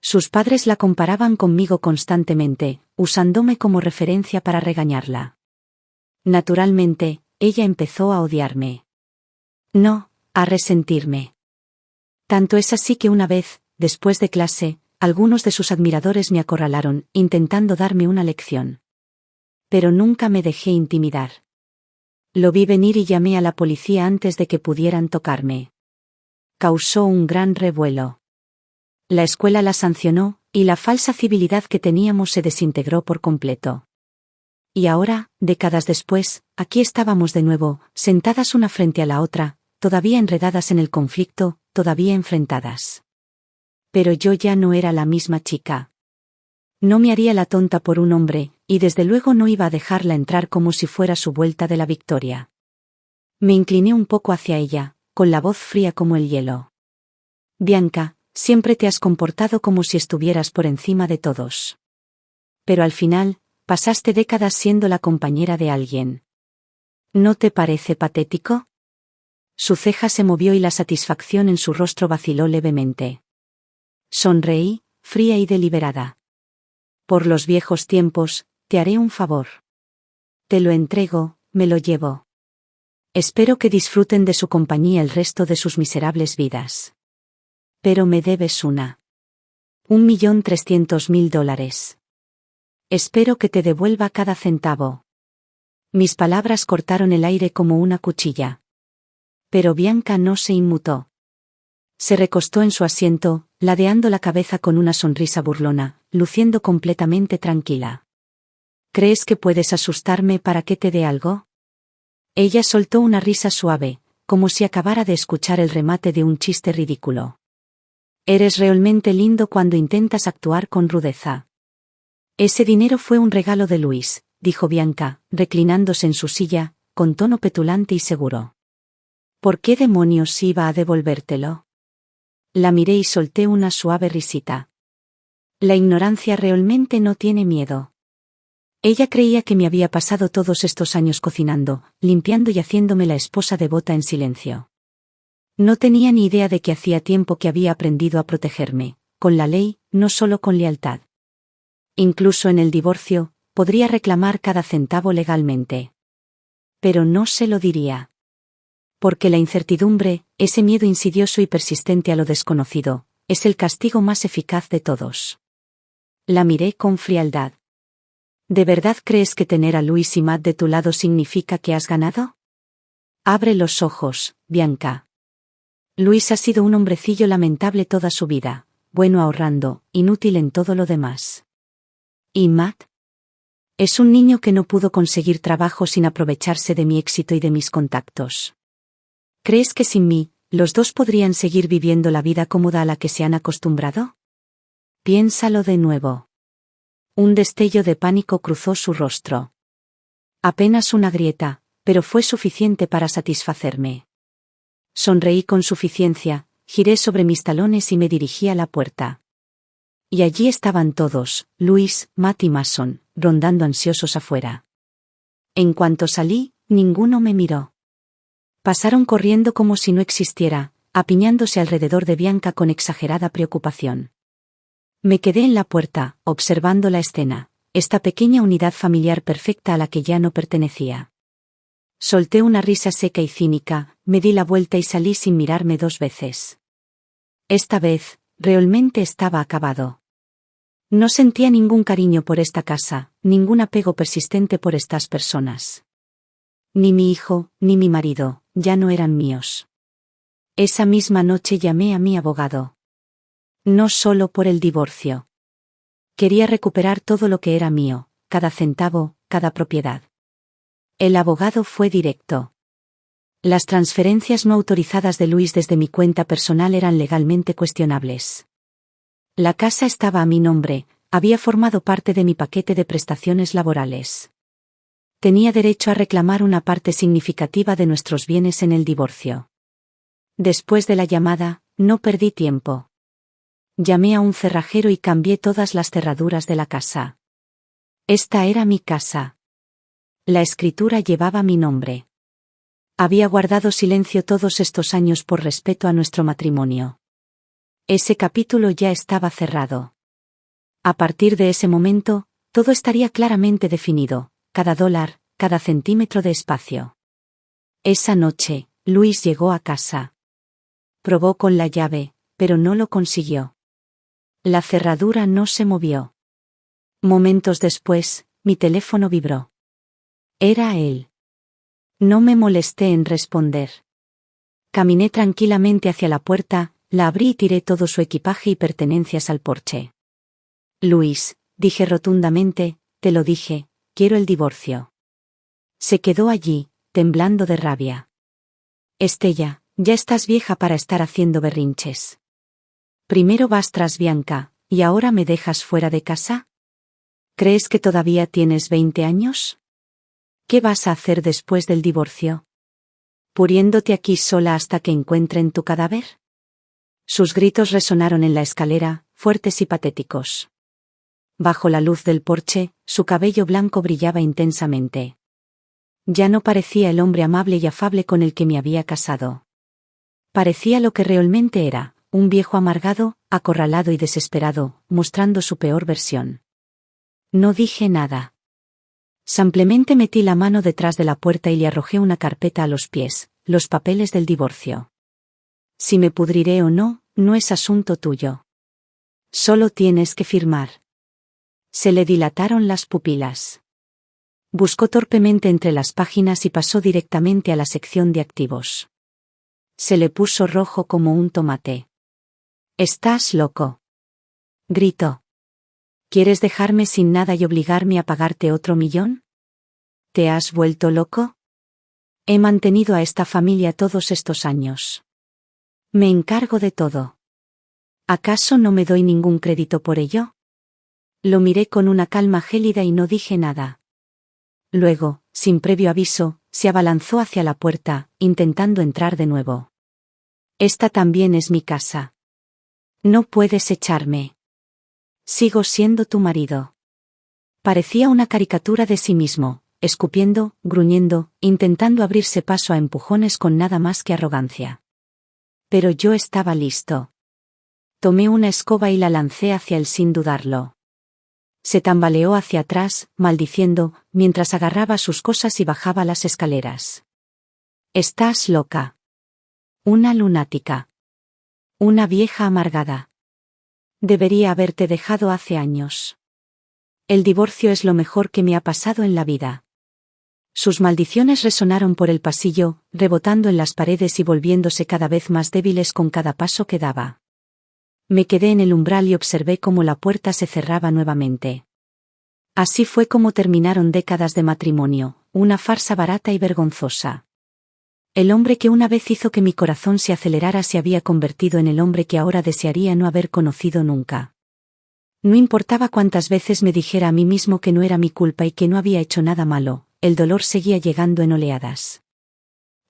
Sus padres la comparaban conmigo constantemente, usándome como referencia para regañarla. Naturalmente, ella empezó a odiarme. No, a resentirme. Tanto es así que una vez, después de clase, algunos de sus admiradores me acorralaron, intentando darme una lección. Pero nunca me dejé intimidar. Lo vi venir y llamé a la policía antes de que pudieran tocarme. Causó un gran revuelo. La escuela la sancionó, y la falsa civilidad que teníamos se desintegró por completo. Y ahora, décadas después, aquí estábamos de nuevo, sentadas una frente a la otra, todavía enredadas en el conflicto, todavía enfrentadas. Pero yo ya no era la misma chica. No me haría la tonta por un hombre, y desde luego no iba a dejarla entrar como si fuera su vuelta de la victoria. Me incliné un poco hacia ella, con la voz fría como el hielo. Bianca, siempre te has comportado como si estuvieras por encima de todos. Pero al final, pasaste décadas siendo la compañera de alguien. ¿No te parece patético? Su ceja se movió y la satisfacción en su rostro vaciló levemente. Sonreí, fría y deliberada. Por los viejos tiempos, te haré un favor. Te lo entrego, me lo llevo. Espero que disfruten de su compañía el resto de sus miserables vidas. Pero me debes una. $1.300.000. Espero que te devuelva cada centavo. Mis palabras cortaron el aire como una cuchilla. Pero Bianca no se inmutó. Se recostó en su asiento, ladeando la cabeza con una sonrisa burlona, luciendo completamente tranquila. ¿Crees que puedes asustarme para que te dé algo? Ella soltó una risa suave, como si acabara de escuchar el remate de un chiste ridículo. Eres realmente lindo cuando intentas actuar con rudeza. Ese dinero fue un regalo de Luis, dijo Bianca, reclinándose en su silla, con tono petulante y seguro. ¿Por qué demonios iba a devolvértelo? La miré y solté una suave risita. La ignorancia realmente no tiene miedo. Ella creía que me había pasado todos estos años cocinando, limpiando y haciéndome la esposa devota en silencio. No tenía ni idea de que hacía tiempo que había aprendido a protegerme, con la ley, no solo con lealtad. Incluso en el divorcio, podría reclamar cada centavo legalmente. Pero no se lo diría. Porque la incertidumbre, ese miedo insidioso y persistente a lo desconocido, es el castigo más eficaz de todos. La miré con frialdad. ¿De verdad crees que tener a Luis y Matt de tu lado significa que has ganado? Abre los ojos, Bianca. Luis ha sido un hombrecillo lamentable toda su vida, bueno ahorrando, inútil en todo lo demás. ¿Y Matt? Es un niño que no pudo conseguir trabajo sin aprovecharse de mi éxito y de mis contactos. ¿Crees que sin mí, los dos podrían seguir viviendo la vida cómoda a la que se han acostumbrado? Piénsalo de nuevo. Un destello de pánico cruzó su rostro. Apenas una grieta, pero fue suficiente para satisfacerme. Sonreí con suficiencia, giré sobre mis talones y me dirigí a la puerta. Y allí estaban todos, Luis, Matt y Mason, rondando ansiosos afuera. En cuanto salí, ninguno me miró. Pasaron corriendo como si no existiera, apiñándose alrededor de Bianca con exagerada preocupación. Me quedé en la puerta, observando la escena, esta pequeña unidad familiar perfecta a la que ya no pertenecía. Solté una risa seca y cínica, me di la vuelta y salí sin mirarme dos veces. Esta vez, realmente estaba acabado. No sentía ningún cariño por esta casa, ningún apego persistente por estas personas. Ni mi hijo, ni mi marido, ya no eran míos. Esa misma noche llamé a mi abogado. No solo por el divorcio. Quería recuperar todo lo que era mío, cada centavo, cada propiedad. El abogado fue directo. Las transferencias no autorizadas de Luis desde mi cuenta personal eran legalmente cuestionables. La casa estaba a mi nombre, había formado parte de mi paquete de prestaciones laborales. Tenía derecho a reclamar una parte significativa de nuestros bienes en el divorcio. Después de la llamada, no perdí tiempo. Llamé a un cerrajero y cambié todas las cerraduras de la casa. Esta era mi casa. La escritura llevaba mi nombre. Había guardado silencio todos estos años por respeto a nuestro matrimonio. Ese capítulo ya estaba cerrado. A partir de ese momento, todo estaría claramente definido, cada dólar, cada centímetro de espacio. Esa noche, Luis llegó a casa. Probó con la llave, pero no lo consiguió. La cerradura no se movió. Momentos después, mi teléfono vibró. Era él. No me molesté en responder. Caminé tranquilamente hacia la puerta, la abrí y tiré todo su equipaje y pertenencias al porche. Luis, dije rotundamente, te lo dije, quiero el divorcio. Se quedó allí, temblando de rabia. Estella, ya estás vieja para estar haciendo berrinches. Primero vas tras Bianca, ¿y ahora me dejas fuera de casa? ¿Crees que todavía tienes 20 años? ¿Qué vas a hacer después del divorcio? ¿Puriéndote aquí sola hasta que encuentren tu cadáver? Sus gritos resonaron en la escalera, fuertes y patéticos. Bajo la luz del porche, su cabello blanco brillaba intensamente. Ya no parecía el hombre amable y afable con el que me había casado. Parecía lo que realmente era, un viejo amargado, acorralado y desesperado, mostrando su peor versión. No dije nada. Simplemente metí la mano detrás de la puerta y le arrojé una carpeta a los pies, los papeles del divorcio. Si me pudriré o no, no es asunto tuyo. Solo tienes que firmar. Se le dilataron las pupilas. Buscó torpemente entre las páginas y pasó directamente a la sección de activos. Se le puso rojo como un tomate. «¿Estás loco?», gritó. «¿Quieres dejarme sin nada y obligarme a pagarte otro millón? ¿Te has vuelto loco? He mantenido a esta familia todos estos años. Me encargo de todo. ¿Acaso no me doy ningún crédito por ello?». Lo miré con una calma gélida y no dije nada. Luego, sin previo aviso, se abalanzó hacia la puerta, intentando entrar de nuevo. «Esta también es mi casa. No puedes echarme. Sigo siendo tu marido». Parecía una caricatura de sí mismo, escupiendo, gruñendo, intentando abrirse paso a empujones con nada más que arrogancia. Pero yo estaba listo. Tomé una escoba y la lancé hacia él sin dudarlo. Se tambaleó hacia atrás, maldiciendo, mientras agarraba sus cosas y bajaba las escaleras. «Estás loca. Una lunática. Una vieja amargada. Debería haberte dejado hace años. El divorcio es lo mejor que me ha pasado en la vida». Sus maldiciones resonaron por el pasillo, rebotando en las paredes y volviéndose cada vez más débiles con cada paso que daba. Me quedé en el umbral y observé cómo la puerta se cerraba nuevamente. Así fue como terminaron décadas de matrimonio, una farsa barata y vergonzosa. El hombre que una vez hizo que mi corazón se acelerara se había convertido en el hombre que ahora desearía no haber conocido nunca. No importaba cuántas veces me dijera a mí mismo que no era mi culpa y que no había hecho nada malo, el dolor seguía llegando en oleadas.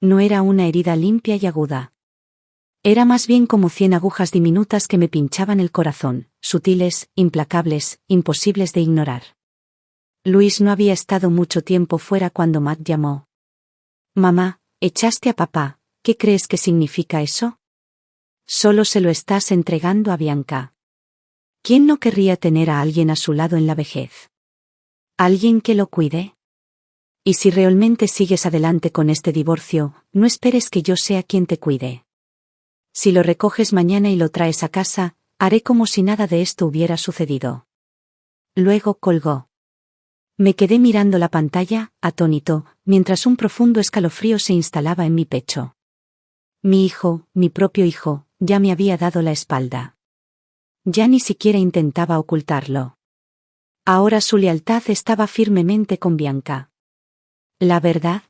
No era una herida limpia y aguda. Era más bien como 100 agujas diminutas que me pinchaban el corazón, sutiles, implacables, imposibles de ignorar. Luis no había estado mucho tiempo fuera cuando Matt llamó. «Mamá, echaste a papá, ¿qué crees que significa eso?». «Solo se lo estás entregando a Bianca». ¿Quién no querría tener a alguien a su lado en la vejez? ¿Alguien que lo cuide? Y si realmente sigues adelante con este divorcio, no esperes que yo sea quien te cuide. Si lo recoges mañana y lo traes a casa, haré como si nada de esto hubiera sucedido. Luego colgó. Me quedé mirando la pantalla, atónito, mientras un profundo escalofrío se instalaba en mi pecho. Mi hijo, mi propio hijo, ya me había dado la espalda. Ya ni siquiera intentaba ocultarlo. Ahora su lealtad estaba firmemente con Bianca. ¿La verdad?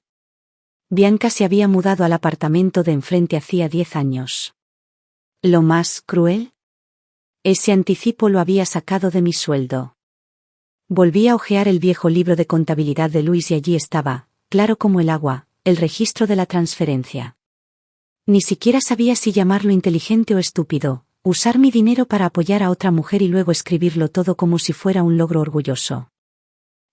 Bianca se había mudado al apartamento de enfrente hacía 10 años. ¿Lo más cruel? Ese anticipo lo había sacado de mi sueldo. Volví a hojear el viejo libro de contabilidad de Luis y allí estaba, claro como el agua, el registro de la transferencia. Ni siquiera sabía si llamarlo inteligente o estúpido, usar mi dinero para apoyar a otra mujer y luego escribirlo todo como si fuera un logro orgulloso.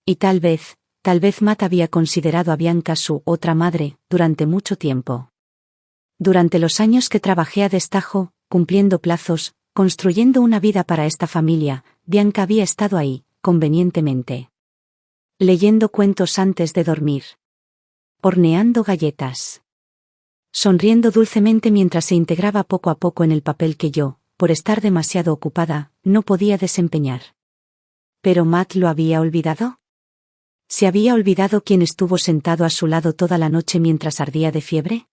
Y tal vez Matt había considerado a Bianca su otra madre, durante mucho tiempo. Durante los años que trabajé a destajo, cumpliendo plazos, construyendo una vida para esta familia, Bianca había estado ahí, convenientemente. Leyendo cuentos antes de dormir. Horneando galletas. Sonriendo dulcemente mientras se integraba poco a poco en el papel que yo, por estar demasiado ocupada, no podía desempeñar. ¿Pero Matt lo había olvidado? ¿Se había olvidado quién estuvo sentado a su lado toda la noche mientras ardía de fiebre?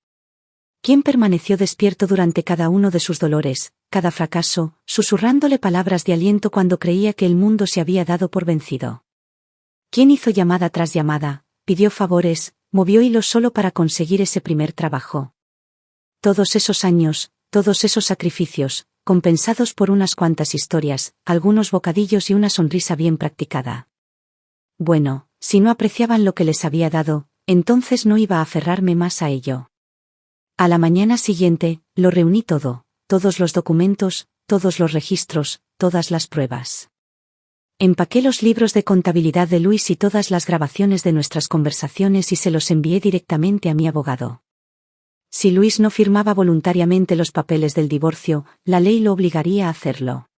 ¿Quién permaneció despierto durante cada uno de sus dolores, cada fracaso, susurrándole palabras de aliento cuando creía que el mundo se había dado por vencido? ¿Quién hizo llamada tras llamada, pidió favores, movió hilos solo para conseguir ese primer trabajo? Todos esos años, todos esos sacrificios, compensados por unas cuantas historias, algunos bocadillos y una sonrisa bien practicada. Bueno, si no apreciaban lo que les había dado, entonces no iba a aferrarme más a ello. A la mañana siguiente, lo reuní todo, todos los documentos, todos los registros, todas las pruebas. Empaqué los libros de contabilidad de Luis y todas las grabaciones de nuestras conversaciones y se los envié directamente a mi abogado. Si Luis no firmaba voluntariamente los papeles del divorcio, la ley lo obligaría a hacerlo.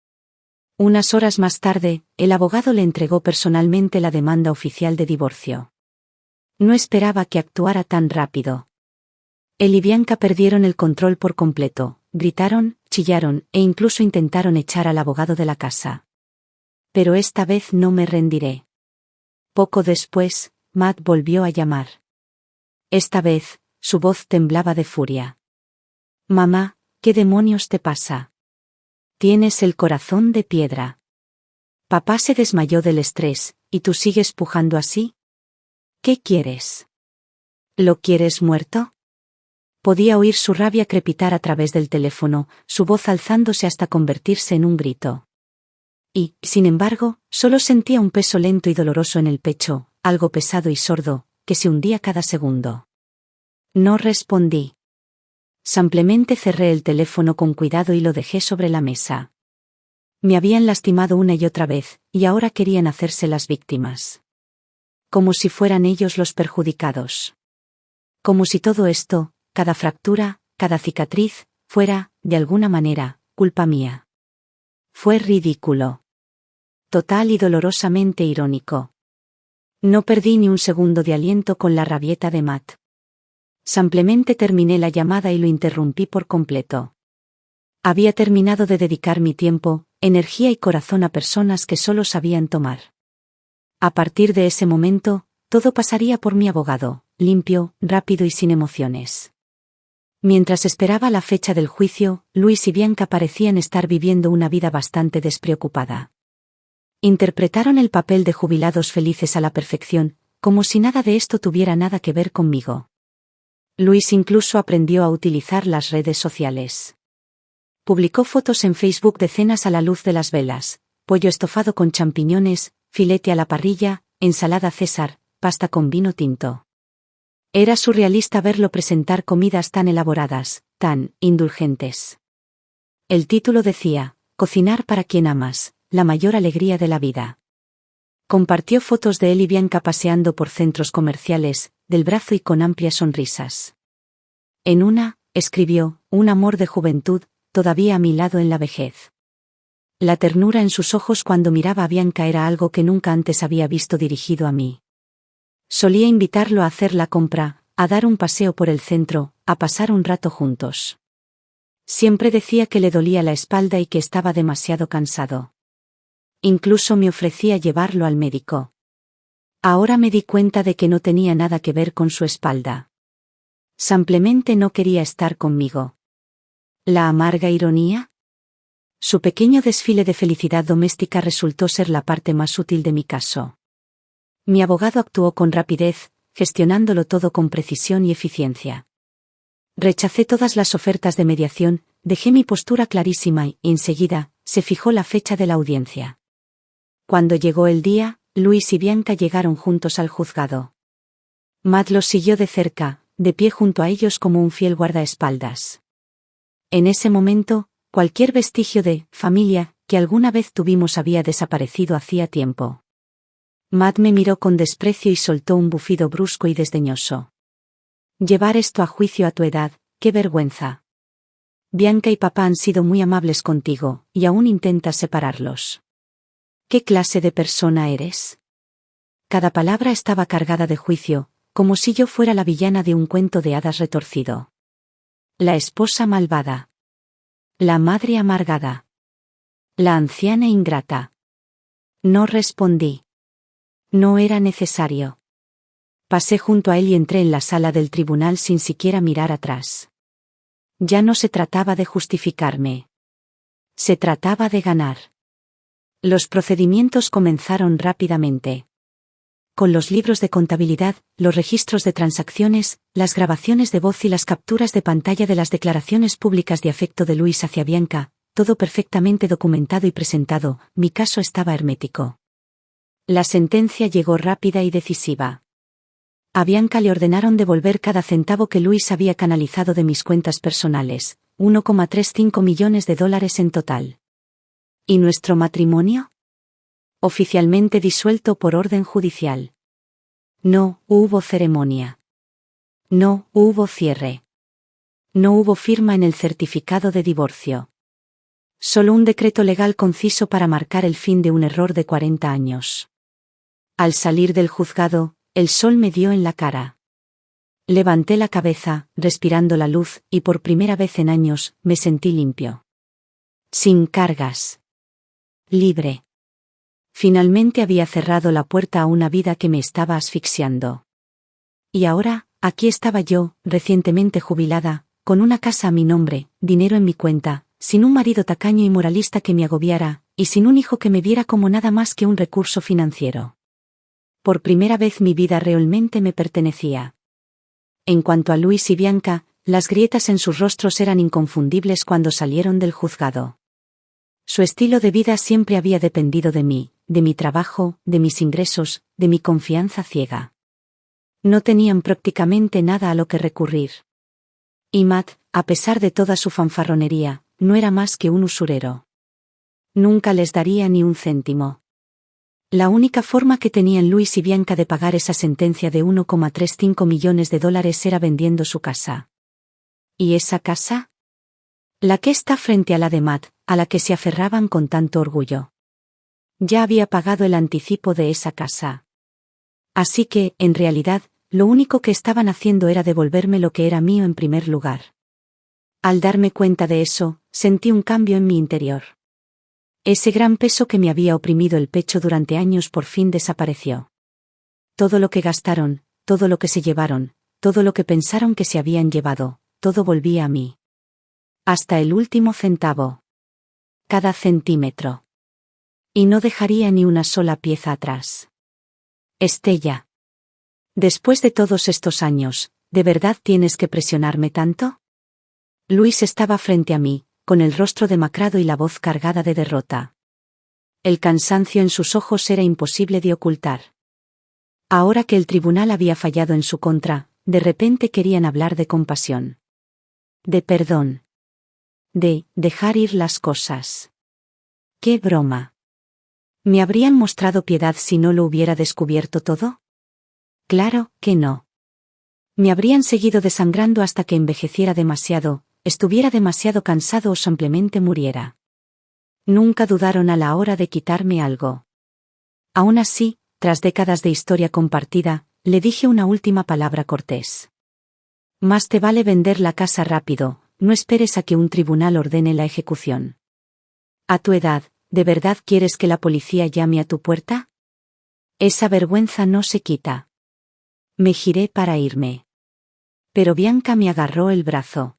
Unas horas más tarde, el abogado le entregó personalmente la demanda oficial de divorcio. No esperaba que actuara tan rápido. Él y Bianca perdieron el control por completo, gritaron, chillaron e incluso intentaron echar al abogado de la casa. Pero esta vez no me rendiré. Poco después, Matt volvió a llamar. Esta vez, su voz temblaba de furia. Mamá, ¿qué demonios te pasa? Tienes el corazón de piedra. Papá se desmayó del estrés, ¿y tú sigues pujando así? ¿Qué quieres? ¿Lo quieres muerto? Podía oír su rabia crepitar a través del teléfono, su voz alzándose hasta convertirse en un grito. Y, sin embargo, solo sentía un peso lento y doloroso en el pecho, algo pesado y sordo, que se hundía cada segundo. No respondí. Simplemente cerré el teléfono con cuidado y lo dejé sobre la mesa. Me habían lastimado una y otra vez, y ahora querían hacerse las víctimas. Como si fueran ellos los perjudicados. Como si todo esto, cada fractura, cada cicatriz, fuera, de alguna manera, culpa mía. Fue ridículo. Total y dolorosamente irónico. No perdí ni un segundo de aliento con la rabieta de Matt. Simplemente terminé la llamada y lo interrumpí por completo. Había terminado de dedicar mi tiempo, energía y corazón a personas que solo sabían tomar. A partir de ese momento, todo pasaría por mi abogado, limpio, rápido y sin emociones. Mientras esperaba la fecha del juicio, Luis y Bianca parecían estar viviendo una vida bastante despreocupada. Interpretaron el papel de jubilados felices a la perfección, como si nada de esto tuviera nada que ver conmigo. Luis incluso aprendió a utilizar las redes sociales. Publicó fotos en Facebook de cenas a la luz de las velas, pollo estofado con champiñones, filete a la parrilla, ensalada César, pasta con vino tinto. Era surrealista verlo presentar comidas tan elaboradas, tan indulgentes. El título decía, Cocinar para quien amas, la mayor alegría de la vida. Compartió fotos de él y Bianca paseando por centros comerciales, del brazo y con amplias sonrisas. En una, escribió, un amor de juventud, todavía a mi lado en la vejez. La ternura en sus ojos cuando miraba a Bianca era algo que nunca antes había visto dirigido a mí. Solía invitarlo a hacer la compra, a dar un paseo por el centro, a pasar un rato juntos. Siempre decía que le dolía la espalda y que estaba demasiado cansado. Incluso me ofrecía llevarlo al médico. Ahora me di cuenta de que no tenía nada que ver con su espalda. Simplemente no quería estar conmigo. ¿La amarga ironía? Su pequeño desfile de felicidad doméstica resultó ser la parte más útil de mi caso. Mi abogado actuó con rapidez, gestionándolo todo con precisión y eficiencia. Rechacé todas las ofertas de mediación, dejé mi postura clarísima y, enseguida, se fijó la fecha de la audiencia. Cuando llegó el día, Luis y Bianca llegaron juntos al juzgado. Matt los siguió de cerca, de pie junto a ellos como un fiel guardaespaldas. En ese momento, cualquier vestigio de familia que alguna vez tuvimos había desaparecido hacía tiempo. Matt me miró con desprecio y soltó un bufido brusco y desdeñoso. Llevar esto a juicio a tu edad, qué vergüenza. Bianca y papá han sido muy amables contigo, y aún intentas separarlos. ¿Qué clase de persona eres? Cada palabra estaba cargada de juicio, como si yo fuera la villana de un cuento de hadas retorcido. La esposa malvada. La madre amargada. La anciana ingrata. No respondí. No era necesario. Pasé junto a él y entré en la sala del tribunal sin siquiera mirar atrás. Ya no se trataba de justificarme. Se trataba de ganar. Los procedimientos comenzaron rápidamente. Con los libros de contabilidad, los registros de transacciones, las grabaciones de voz y las capturas de pantalla de las declaraciones públicas de afecto de Luis hacia Bianca, todo perfectamente documentado y presentado, mi caso estaba hermético. La sentencia llegó rápida y decisiva. A Bianca le ordenaron devolver cada centavo que Luis había canalizado de mis cuentas personales, $1,35 millones en total. ¿Y nuestro matrimonio? Oficialmente disuelto por orden judicial. No hubo ceremonia. No hubo cierre. No hubo firma en el certificado de divorcio. Solo un decreto legal conciso para marcar el fin de un error de 40 años. Al salir del juzgado, el sol me dio en la cara. Levanté la cabeza, respirando la luz, y por primera vez en años, me sentí limpio. Sin cargas. Libre. Finalmente había cerrado la puerta a una vida que me estaba asfixiando. Y ahora, aquí estaba yo, recientemente jubilada, con una casa a mi nombre, dinero en mi cuenta, sin un marido tacaño y moralista que me agobiara, y sin un hijo que me viera como nada más que un recurso financiero. Por primera vez mi vida realmente me pertenecía. En cuanto a Luis y Bianca, las grietas en sus rostros eran inconfundibles cuando salieron del juzgado. Su estilo de vida siempre había dependido de mí, de mi trabajo, de mis ingresos, de mi confianza ciega. No tenían prácticamente nada a lo que recurrir. Y Matt, a pesar de toda su fanfarronería, no era más que un usurero. Nunca les daría ni un céntimo. La única forma que tenían Luis y Bianca de pagar esa sentencia de $1,35 millones era vendiendo su casa. ¿Y esa casa? La que está frente a la de Matt, a la que se aferraban con tanto orgullo. Ya había pagado el anticipo de esa casa. Así que, en realidad, lo único que estaban haciendo era devolverme lo que era mío en primer lugar. Al darme cuenta de eso, sentí un cambio en mi interior. Ese gran peso que me había oprimido el pecho durante años por fin desapareció. Todo lo que gastaron, todo lo que se llevaron, todo lo que pensaron que se habían llevado, todo volvía a mí. Hasta el último centavo. Cada centímetro. Y no dejaría ni una sola pieza atrás. Estella. Después de todos estos años, ¿de verdad tienes que presionarme tanto? Luis estaba frente a mí, con el rostro demacrado y la voz cargada de derrota. El cansancio en sus ojos era imposible de ocultar. Ahora que el tribunal había fallado en su contra, de repente querían hablar de compasión. De perdón. De dejar ir las cosas. ¡Qué broma! ¿Me habrían mostrado piedad si no lo hubiera descubierto todo? Claro que no. Me habrían seguido desangrando hasta que envejeciera demasiado, estuviera demasiado cansado o simplemente muriera. Nunca dudaron a la hora de quitarme algo. Aún así, tras décadas de historia compartida, le dije una última palabra cortés. Más te vale vender la casa rápido, no esperes a que un tribunal ordene la ejecución. A tu edad, ¿de verdad quieres que la policía llame a tu puerta? Esa vergüenza no se quita. Me giré para irme. Pero Bianca me agarró el brazo.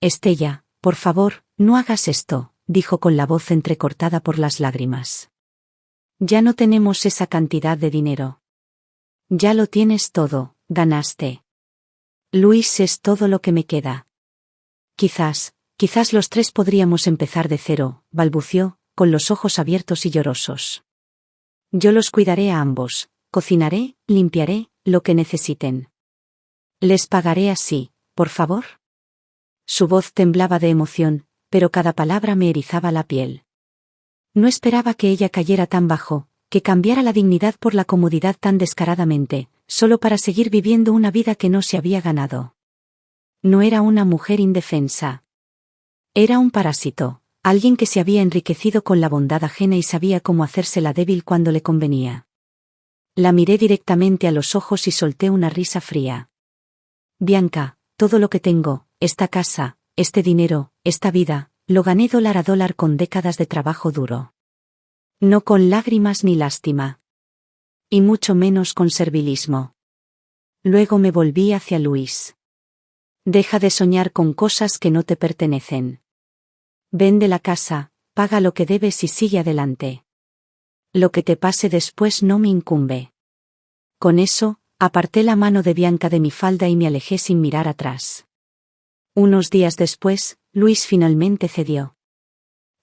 Estella, por favor, no hagas esto, dijo con la voz entrecortada por las lágrimas. Ya no tenemos esa cantidad de dinero. Ya lo tienes todo, ganaste. Luis es todo lo que me queda. Quizás, quizás los tres podríamos empezar de cero, balbució, con los ojos abiertos y llorosos. Yo los cuidaré a ambos, cocinaré, limpiaré, lo que necesiten. Les pagaré así, por favor. Su voz temblaba de emoción, pero cada palabra me erizaba la piel. No esperaba que ella cayera tan bajo, que cambiara la dignidad por la comodidad tan descaradamente, solo para seguir viviendo una vida que no se había ganado. No era una mujer indefensa. Era un parásito, alguien que se había enriquecido con la bondad ajena y sabía cómo hacérsela débil cuando le convenía. La miré directamente a los ojos y solté una risa fría. Bianca, todo lo que tengo, esta casa, este dinero, esta vida, lo gané dólar a dólar con décadas de trabajo duro. No con lágrimas ni lástima. Y mucho menos con servilismo. Luego me volví hacia Luis. Deja de soñar con cosas que no te pertenecen. Vende la casa, paga lo que debes y sigue adelante. Lo que te pase después no me incumbe. Con eso, aparté la mano de Bianca de mi falda y me alejé sin mirar atrás. Unos días después, Luis finalmente cedió.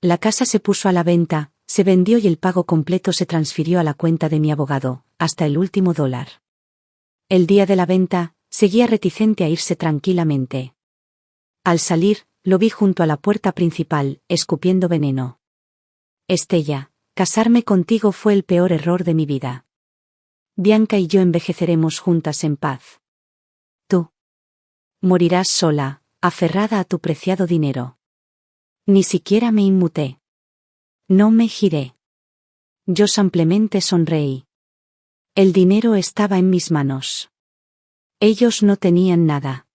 La casa se puso a la venta, se vendió y el pago completo se transfirió a la cuenta de mi abogado, hasta el último dólar. El día de la venta, seguía reticente a irse tranquilamente. Al salir, lo vi junto a la puerta principal, escupiendo veneno. Estella, casarme contigo fue el peor error de mi vida. Bianca y yo envejeceremos juntas en paz. Tú morirás sola, aferrada a tu preciado dinero. Ni siquiera me inmuté. No me giré. Yo simplemente sonreí. El dinero estaba en mis manos. Ellos no tenían nada.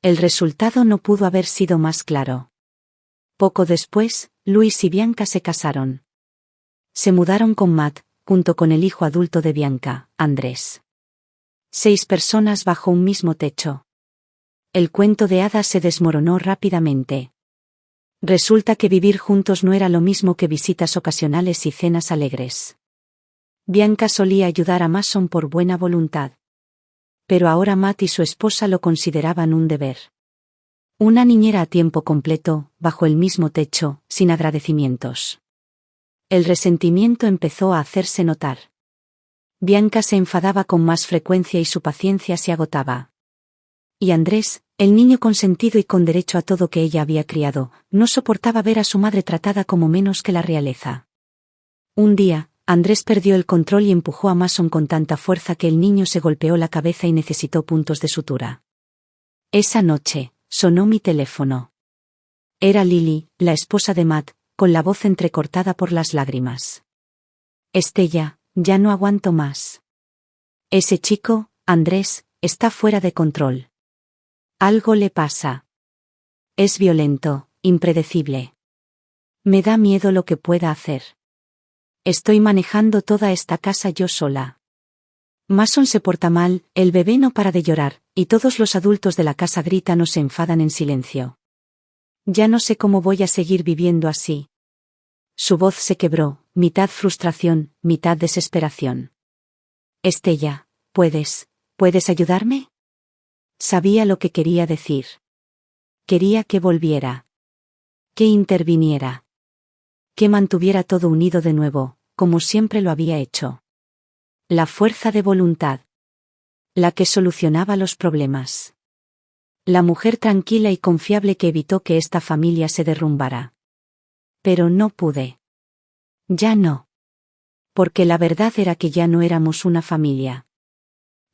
El resultado no pudo haber sido más claro. Poco después, Luis y Bianca se casaron. Se mudaron con Matt, junto con el hijo adulto de Bianca, Andrés. 6 personas bajo un mismo techo. El cuento de hadas se desmoronó rápidamente. Resulta que vivir juntos no era lo mismo que visitas ocasionales y cenas alegres. Bianca solía ayudar a Mason por buena voluntad. Pero ahora Matt y su esposa lo consideraban un deber. Una niñera a tiempo completo, bajo el mismo techo, sin agradecimientos. El resentimiento empezó a hacerse notar. Bianca se enfadaba con más frecuencia y su paciencia se agotaba. Y Andrés, el niño consentido y con derecho a todo que ella había criado, no soportaba ver a su madre tratada como menos que la realeza. Un día, Andrés perdió el control y empujó a Mason con tanta fuerza que el niño se golpeó la cabeza y necesitó puntos de sutura. Esa noche, sonó mi teléfono. Era Lily, la esposa de Matt, con la voz entrecortada por las lágrimas. Estella, ya no aguanto más. Ese chico, Andrés, está fuera de control. Algo le pasa. Es violento, impredecible. Me da miedo lo que pueda hacer. Estoy manejando toda esta casa yo sola. Mason se porta mal, el bebé no para de llorar, y todos los adultos de la casa gritan o se enfadan en silencio. Ya no sé cómo voy a seguir viviendo así. Su voz se quebró, mitad frustración, mitad desesperación. Estella, ¿puedes ayudarme? Sabía lo que quería decir. Quería que volviera. Que interviniera. Que mantuviera todo unido de nuevo, como siempre lo había hecho. La fuerza de voluntad. La que solucionaba los problemas. La mujer tranquila y confiable que evitó que esta familia se derrumbara. Pero no pude. Ya no. Porque la verdad era que ya no éramos una familia.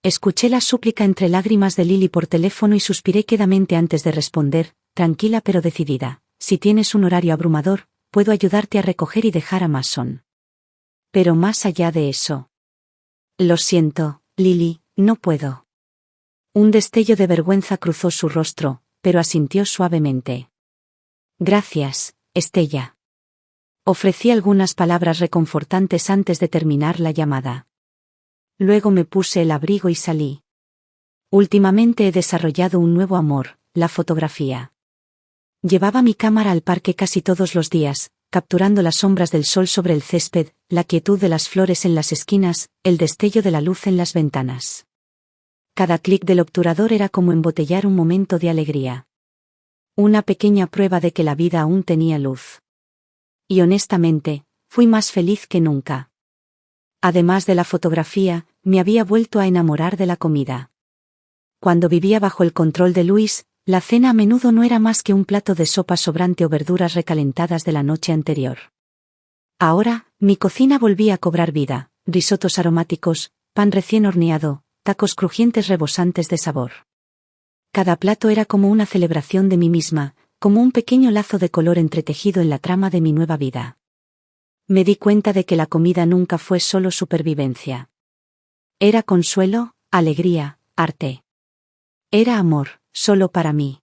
Escuché la súplica entre lágrimas de Lily por teléfono y suspiré quedamente antes de responder, tranquila pero decidida. Si tienes un horario abrumador, puedo ayudarte a recoger y dejar a Mason. Pero más allá de eso. Lo siento, Lily, no puedo. Un destello de vergüenza cruzó su rostro, pero asintió suavemente. Gracias, Estella. Ofrecí algunas palabras reconfortantes antes de terminar la llamada. Luego me puse el abrigo y salí. Últimamente he desarrollado un nuevo amor, la fotografía. Llevaba mi cámara al parque casi todos los días, capturando las sombras del sol sobre el césped, la quietud de las flores en las esquinas, el destello de la luz en las ventanas. Cada clic del obturador era como embotellar un momento de alegría. Una pequeña prueba de que la vida aún tenía luz. Y honestamente, fui más feliz que nunca. Además de la fotografía, me había vuelto a enamorar de la comida. Cuando vivía bajo el control de Luis, la cena a menudo no era más que un plato de sopa sobrante o verduras recalentadas de la noche anterior. Ahora, mi cocina volvía a cobrar vida, risotos aromáticos, pan recién horneado, tacos crujientes rebosantes de sabor. Cada plato era como una celebración de mí misma, como un pequeño lazo de color entretejido en la trama de mi nueva vida. Me di cuenta de que la comida nunca fue solo supervivencia. Era consuelo, alegría, arte. Era amor, solo para mí.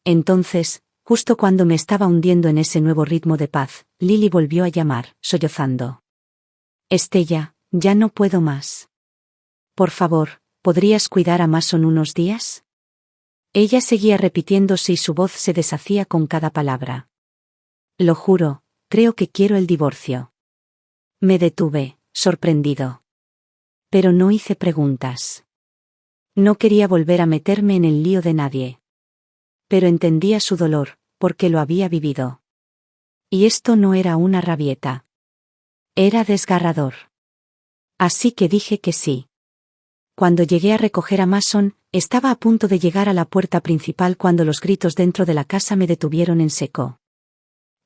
Entonces, justo cuando me estaba hundiendo en ese nuevo ritmo de paz, Lily volvió a llamar, sollozando. Estella, ya no puedo más. Por favor, ¿podrías cuidar a Mason unos días? Ella seguía repitiéndose y su voz se deshacía con cada palabra. Lo juro, creo que quiero el divorcio. Me detuve, sorprendido. Pero no hice preguntas. No quería volver a meterme en el lío de nadie. Pero entendía su dolor, porque lo había vivido. Y esto no era una rabieta. Era desgarrador. Así que dije que sí. Cuando llegué a recoger a Mason, estaba a punto de llegar a la puerta principal cuando los gritos dentro de la casa me detuvieron en seco.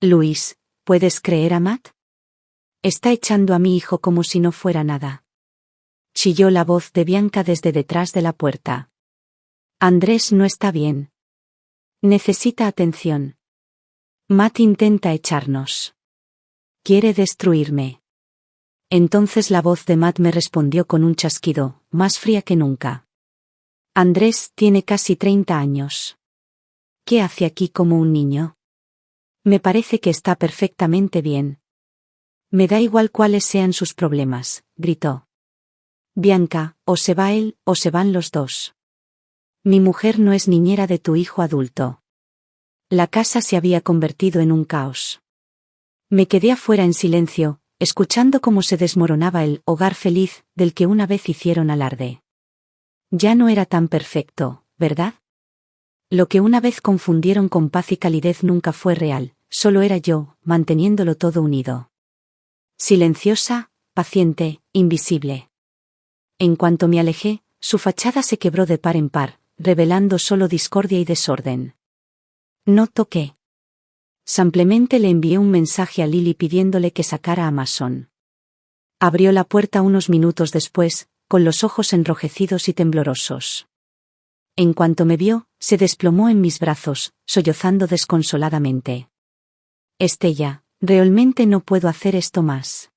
Luis, ¿puedes creer a Matt? Está echando a mi hijo como si no fuera nada. Chilló la voz de Bianca desde detrás de la puerta. Andrés no está bien. Necesita atención. Matt intenta echarnos. Quiere destruirme. Entonces la voz de Matt me respondió con un chasquido, más fría que nunca. Andrés tiene casi 30 años. ¿Qué hace aquí como un niño? Me parece que está perfectamente bien. Me da igual cuáles sean sus problemas, gritó. Bianca, o se va él, o se van los dos. Mi mujer no es niñera de tu hijo adulto. La casa se había convertido en un caos. Me quedé afuera en silencio, escuchando cómo se desmoronaba el hogar feliz del que una vez hicieron alarde. Ya no era tan perfecto, ¿verdad? Lo que una vez confundieron con paz y calidez nunca fue real, solo era yo, manteniéndolo todo unido. Silenciosa, paciente, invisible. En cuanto me alejé, su fachada se quebró de par en par, revelando solo discordia y desorden. No toqué. Simplemente le envié un mensaje a Lily pidiéndole que sacara a Mason. Abrió la puerta unos minutos después, con los ojos enrojecidos y temblorosos. En cuanto me vio, se desplomó en mis brazos, sollozando desconsoladamente. Estella, realmente no puedo hacer esto más.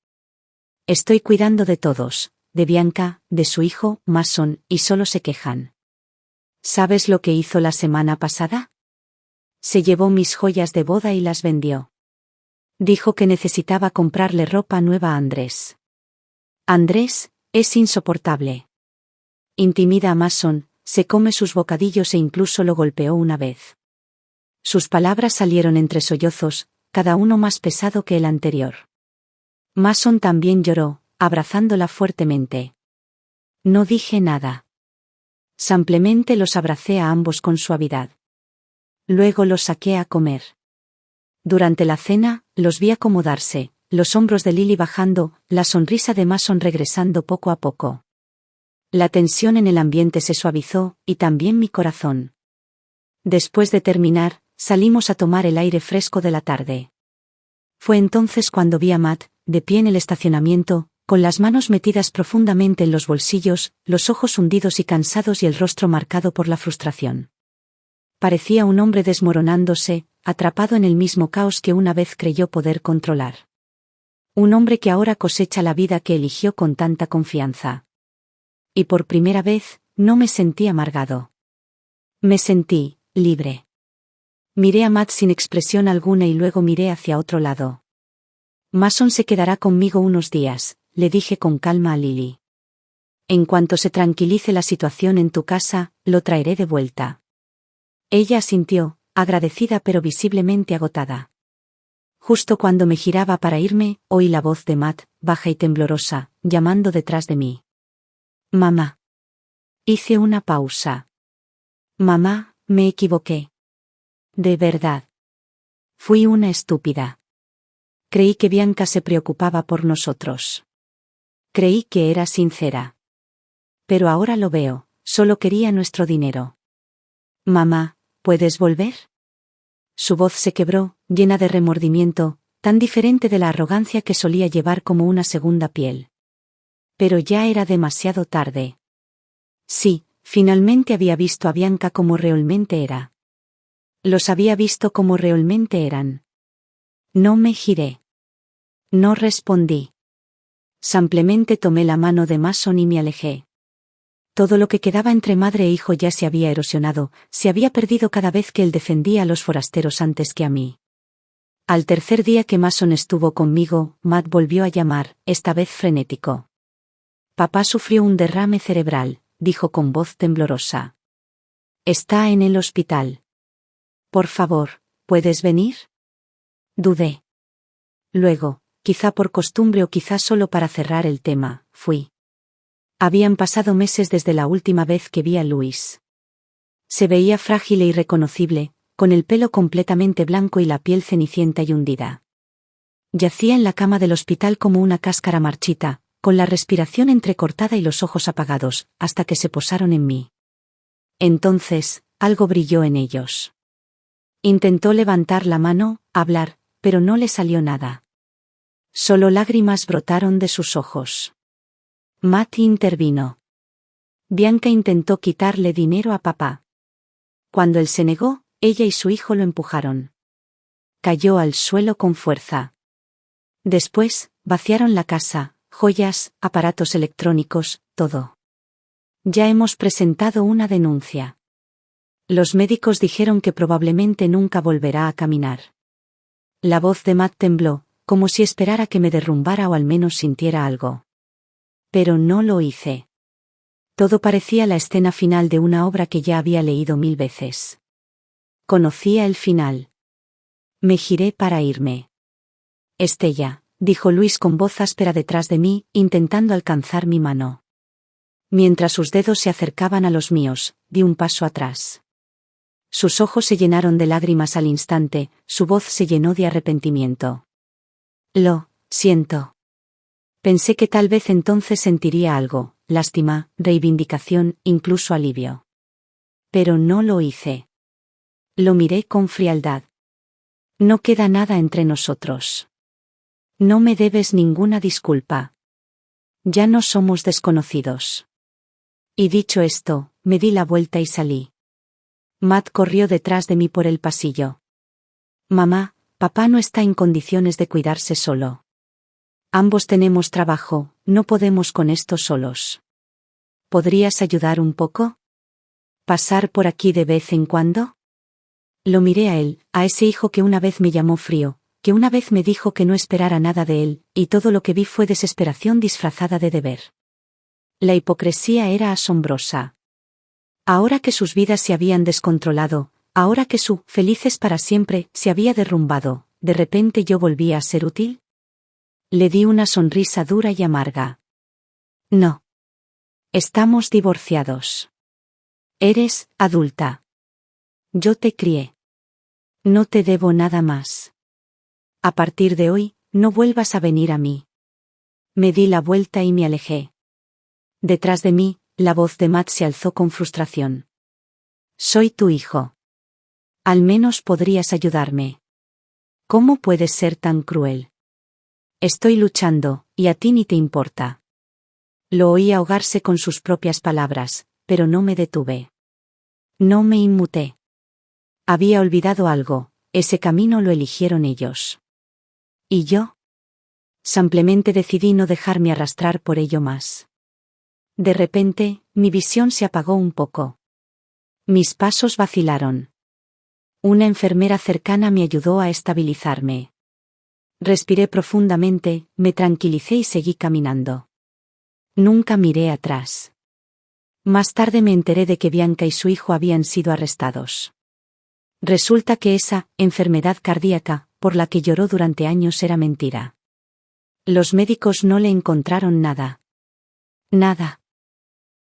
Estoy cuidando de todos, de Bianca, de su hijo, Mason, y solo se quejan. ¿Sabes lo que hizo la semana pasada? Se llevó mis joyas de boda y las vendió. Dijo que necesitaba comprarle ropa nueva a Andrés. Andrés, es insoportable. Intimida a Mason, se come sus bocadillos e incluso lo golpeó una vez. Sus palabras salieron entre sollozos, cada uno más pesado que el anterior. Mason también lloró, abrazándola fuertemente. No dije nada. Simplemente los abracé a ambos con suavidad. Luego los saqué a comer. Durante la cena, los vi acomodarse, los hombros de Lily bajando, la sonrisa de Mason regresando poco a poco. La tensión en el ambiente se suavizó, y también mi corazón. Después de terminar, salimos a tomar el aire fresco de la tarde. Fue entonces cuando vi a Matt, de pie en el estacionamiento, con las manos metidas profundamente en los bolsillos, los ojos hundidos y cansados y el rostro marcado por la frustración. Parecía un hombre desmoronándose, atrapado en el mismo caos que una vez creyó poder controlar. Un hombre que ahora cosecha la vida que eligió con tanta confianza. Y por primera vez, no me sentí amargado. Me sentí libre. Miré a Matt sin expresión alguna y luego miré hacia otro lado. Mason se quedará conmigo unos días, le dije con calma a Lily. En cuanto se tranquilice la situación en tu casa, lo traeré de vuelta. Ella asintió, agradecida pero visiblemente agotada. Justo cuando me giraba para irme, oí la voz de Matt, baja y temblorosa, llamando detrás de mí. Mamá. Hice una pausa. Mamá, me equivoqué. De verdad. Fui una estúpida. Creí que Bianca se preocupaba por nosotros. Creí que era sincera. Pero ahora lo veo, solo quería nuestro dinero. Mamá, ¿puedes volver? Su voz se quebró, llena de remordimiento, tan diferente de la arrogancia que solía llevar como una segunda piel. Pero ya era demasiado tarde. Sí, finalmente había visto a Bianca como realmente era. Los había visto como realmente eran. No me giré. No respondí. Simplemente tomé la mano de Mason y me alejé. Todo lo que quedaba entre madre e hijo ya se había erosionado, se había perdido cada vez que él defendía a los forasteros antes que a mí. Al tercer día que Mason estuvo conmigo, Matt volvió a llamar, esta vez frenético. Papá sufrió un derrame cerebral, dijo con voz temblorosa. Está en el hospital. Por favor, ¿puedes venir? Dudé. Luego, quizá por costumbre o quizá solo para cerrar el tema, fui. Habían pasado meses desde la última vez que vi a Luis. Se veía frágil e irreconocible, con el pelo completamente blanco y la piel cenicienta y hundida. Yacía en la cama del hospital como una cáscara marchita, con la respiración entrecortada y los ojos apagados, hasta que se posaron en mí. Entonces, algo brilló en ellos. Intentó levantar la mano, hablar, pero no le salió nada. Solo lágrimas brotaron de sus ojos. Matt intervino. Bianca intentó quitarle dinero a papá. Cuando él se negó, ella y su hijo lo empujaron. Cayó al suelo con fuerza. Después, vaciaron la casa, joyas, aparatos electrónicos, todo. Ya hemos presentado una denuncia. Los médicos dijeron que probablemente nunca volverá a caminar. La voz de Matt tembló, como si esperara que me derrumbara o al menos sintiera algo. Pero no lo hice. Todo parecía la escena final de una obra que ya había leído 1000 veces. Conocía el final. Me giré para irme. Estella, dijo Luis con voz áspera detrás de mí, intentando alcanzar mi mano. Mientras sus dedos se acercaban a los míos, di un paso atrás. Sus ojos se llenaron de lágrimas al instante, su voz se llenó de arrepentimiento. Lo siento. Pensé que tal vez entonces sentiría algo, lástima, reivindicación, incluso alivio. Pero no lo hice. Lo miré con frialdad. No queda nada entre nosotros. No me debes ninguna disculpa. Ya no somos desconocidos. Y dicho esto, me di la vuelta y salí. Matt corrió detrás de mí por el pasillo. Mamá, papá no está en condiciones de cuidarse solo. Ambos tenemos trabajo, no podemos con esto solos. ¿Podrías ayudar un poco? ¿Pasar por aquí de vez en cuando? Lo miré a él, a ese hijo que una vez me llamó frío, que una vez me dijo que no esperara nada de él, y todo lo que vi fue desesperación disfrazada de deber. La hipocresía era asombrosa. Ahora que sus vidas se habían descontrolado, ahora que su felices para siempre se había derrumbado, ¿de repente yo volvía a ser útil? Le di una sonrisa dura y amarga. No. Estamos divorciados. Eres adulta. Yo te crié. No te debo nada más. A partir de hoy, no vuelvas a venir a mí. Me di la vuelta y me alejé. Detrás de mí, la voz de Matt se alzó con frustración. Soy tu hijo. Al menos podrías ayudarme. ¿Cómo puedes ser tan cruel? Estoy luchando, y a ti ni te importa. Lo oí ahogarse con sus propias palabras, pero no me detuve. No me inmuté. Había olvidado algo, ese camino lo eligieron ellos. ¿Y yo? Simplemente decidí no dejarme arrastrar por ello más. De repente, mi visión se apagó un poco. Mis pasos vacilaron. Una enfermera cercana me ayudó a estabilizarme. Respiré profundamente, me tranquilicé y seguí caminando. Nunca miré atrás. Más tarde me enteré de que Bianca y su hijo habían sido arrestados. Resulta que esa enfermedad cardíaca, por la que lloró durante años, era mentira. Los médicos no le encontraron nada. Nada.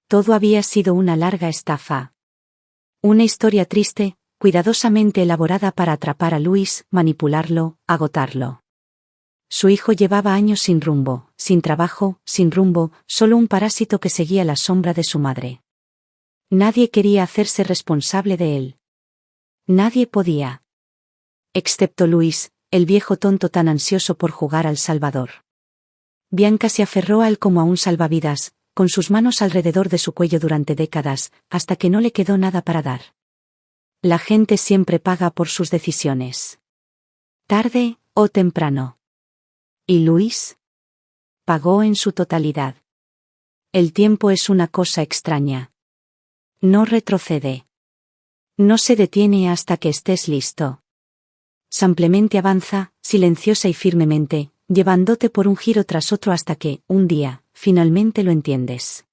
Todo había sido una larga estafa. Una historia triste, cuidadosamente elaborada para atrapar a Luis, manipularlo, agotarlo. Su hijo llevaba años sin rumbo, sin trabajo, sin rumbo, solo un parásito que seguía la sombra de su madre. Nadie quería hacerse responsable de él. Nadie podía. Excepto Luis, el viejo tonto tan ansioso por jugar al Salvador. Bianca se aferró a él como a un salvavidas, con sus manos alrededor de su cuello durante décadas, hasta que no le quedó nada para dar. La gente siempre paga por sus decisiones. Tarde o temprano. ¿Y Luis? Pagó en su totalidad. El tiempo es una cosa extraña. No retrocede. No se detiene hasta que estés listo. Simplemente avanza, silenciosa y firmemente, llevándote por un giro tras otro hasta que, un día, finalmente lo entiendes.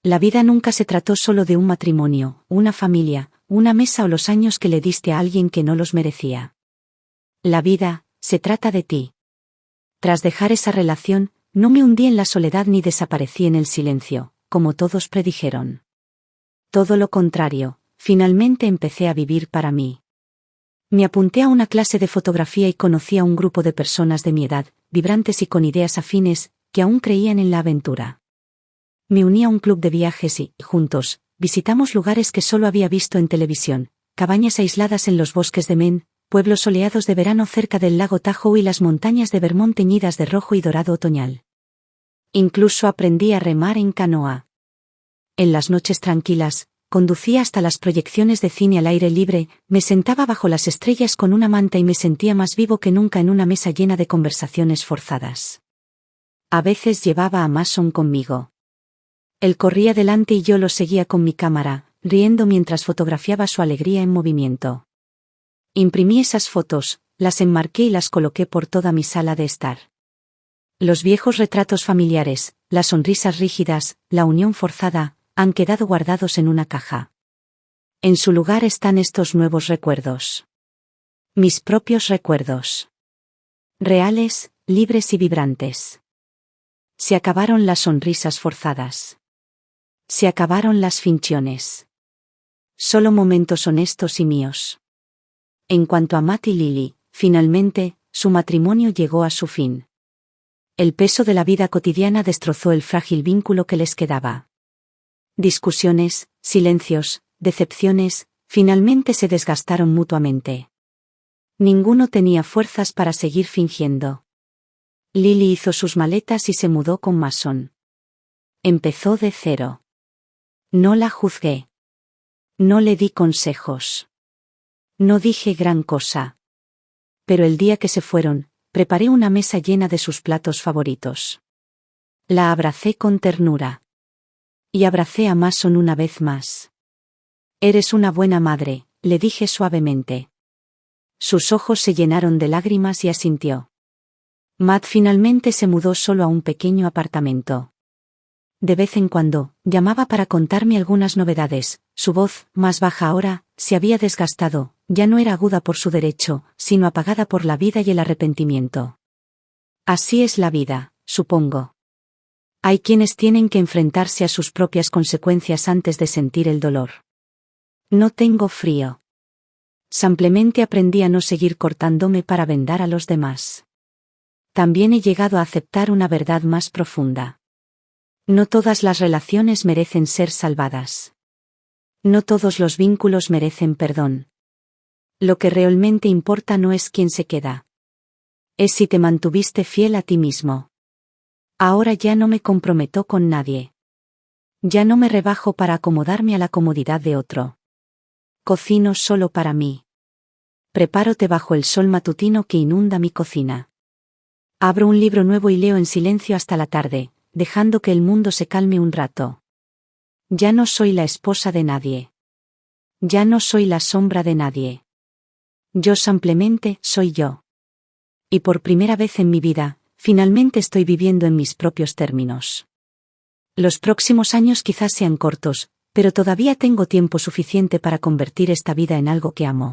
La vida nunca se trató solo de un matrimonio, una familia, una mesa o los años que le diste a alguien que no los merecía. La vida, se trata de ti. Tras dejar esa relación, no me hundí en la soledad ni desaparecí en el silencio, como todos predijeron. Todo lo contrario, finalmente empecé a vivir para mí. Me apunté a una clase de fotografía y conocí a un grupo de personas de mi edad, vibrantes y con ideas afines, que aún creían en la aventura. Me uní a un club de viajes y, juntos, visitamos lugares que solo había visto en televisión, cabañas aisladas en los bosques de Maine, pueblos soleados de verano cerca del lago Tahoe y las montañas de Vermont teñidas de rojo y dorado otoñal. Incluso aprendí a remar en canoa. En las noches tranquilas, conducía hasta las proyecciones de cine al aire libre, me sentaba bajo las estrellas con una manta y me sentía más vivo que nunca en una mesa llena de conversaciones forzadas. A veces llevaba a Mason conmigo. Él corría delante y yo lo seguía con mi cámara, riendo mientras fotografiaba su alegría en movimiento. Imprimí esas fotos, las enmarqué y las coloqué por toda mi sala de estar. Los viejos retratos familiares, las sonrisas rígidas, la unión forzada, han quedado guardados en una caja. En su lugar están estos nuevos recuerdos. Mis propios recuerdos. Reales, libres y vibrantes. Se acabaron las sonrisas forzadas. Se acabaron las finciones. Solo momentos honestos y míos. En cuanto a Matt y Lily, finalmente, su matrimonio llegó a su fin. El peso de la vida cotidiana destrozó el frágil vínculo que les quedaba. Discusiones, silencios, decepciones, finalmente se desgastaron mutuamente. Ninguno tenía fuerzas para seguir fingiendo. Lily hizo sus maletas y se mudó con Mason. Empezó de cero. No la juzgué. No le di consejos. No dije gran cosa. Pero el día que se fueron, preparé una mesa llena de sus platos favoritos. La abracé con ternura. Y abracé a Mason una vez más. Eres una buena madre, le dije suavemente. Sus ojos se llenaron de lágrimas y asintió. Matt finalmente se mudó solo a un pequeño apartamento. De vez en cuando, llamaba para contarme algunas novedades, su voz, más baja ahora, se había desgastado, ya no era aguda por su derecho, sino apagada por la vida y el arrepentimiento. Así es la vida, supongo. Hay quienes tienen que enfrentarse a sus propias consecuencias antes de sentir el dolor. No tengo frío. Simplemente aprendí a no seguir cortándome para vendar a los demás. También he llegado a aceptar una verdad más profunda. No todas las relaciones merecen ser salvadas. No todos los vínculos merecen perdón. Lo que realmente importa no es quién se queda. Es si te mantuviste fiel a ti mismo. Ahora ya no me comprometo con nadie. Ya no me rebajo para acomodarme a la comodidad de otro. Cocino solo para mí. Preparo té bajo el sol matutino que inunda mi cocina. Abro un libro nuevo y leo en silencio hasta la tarde, dejando que el mundo se calme un rato. Ya no soy la esposa de nadie. Ya no soy la sombra de nadie. Yo simplemente soy yo. Y por primera vez en mi vida, finalmente estoy viviendo en mis propios términos. Los próximos años quizás sean cortos, pero todavía tengo tiempo suficiente para convertir esta vida en algo que amo.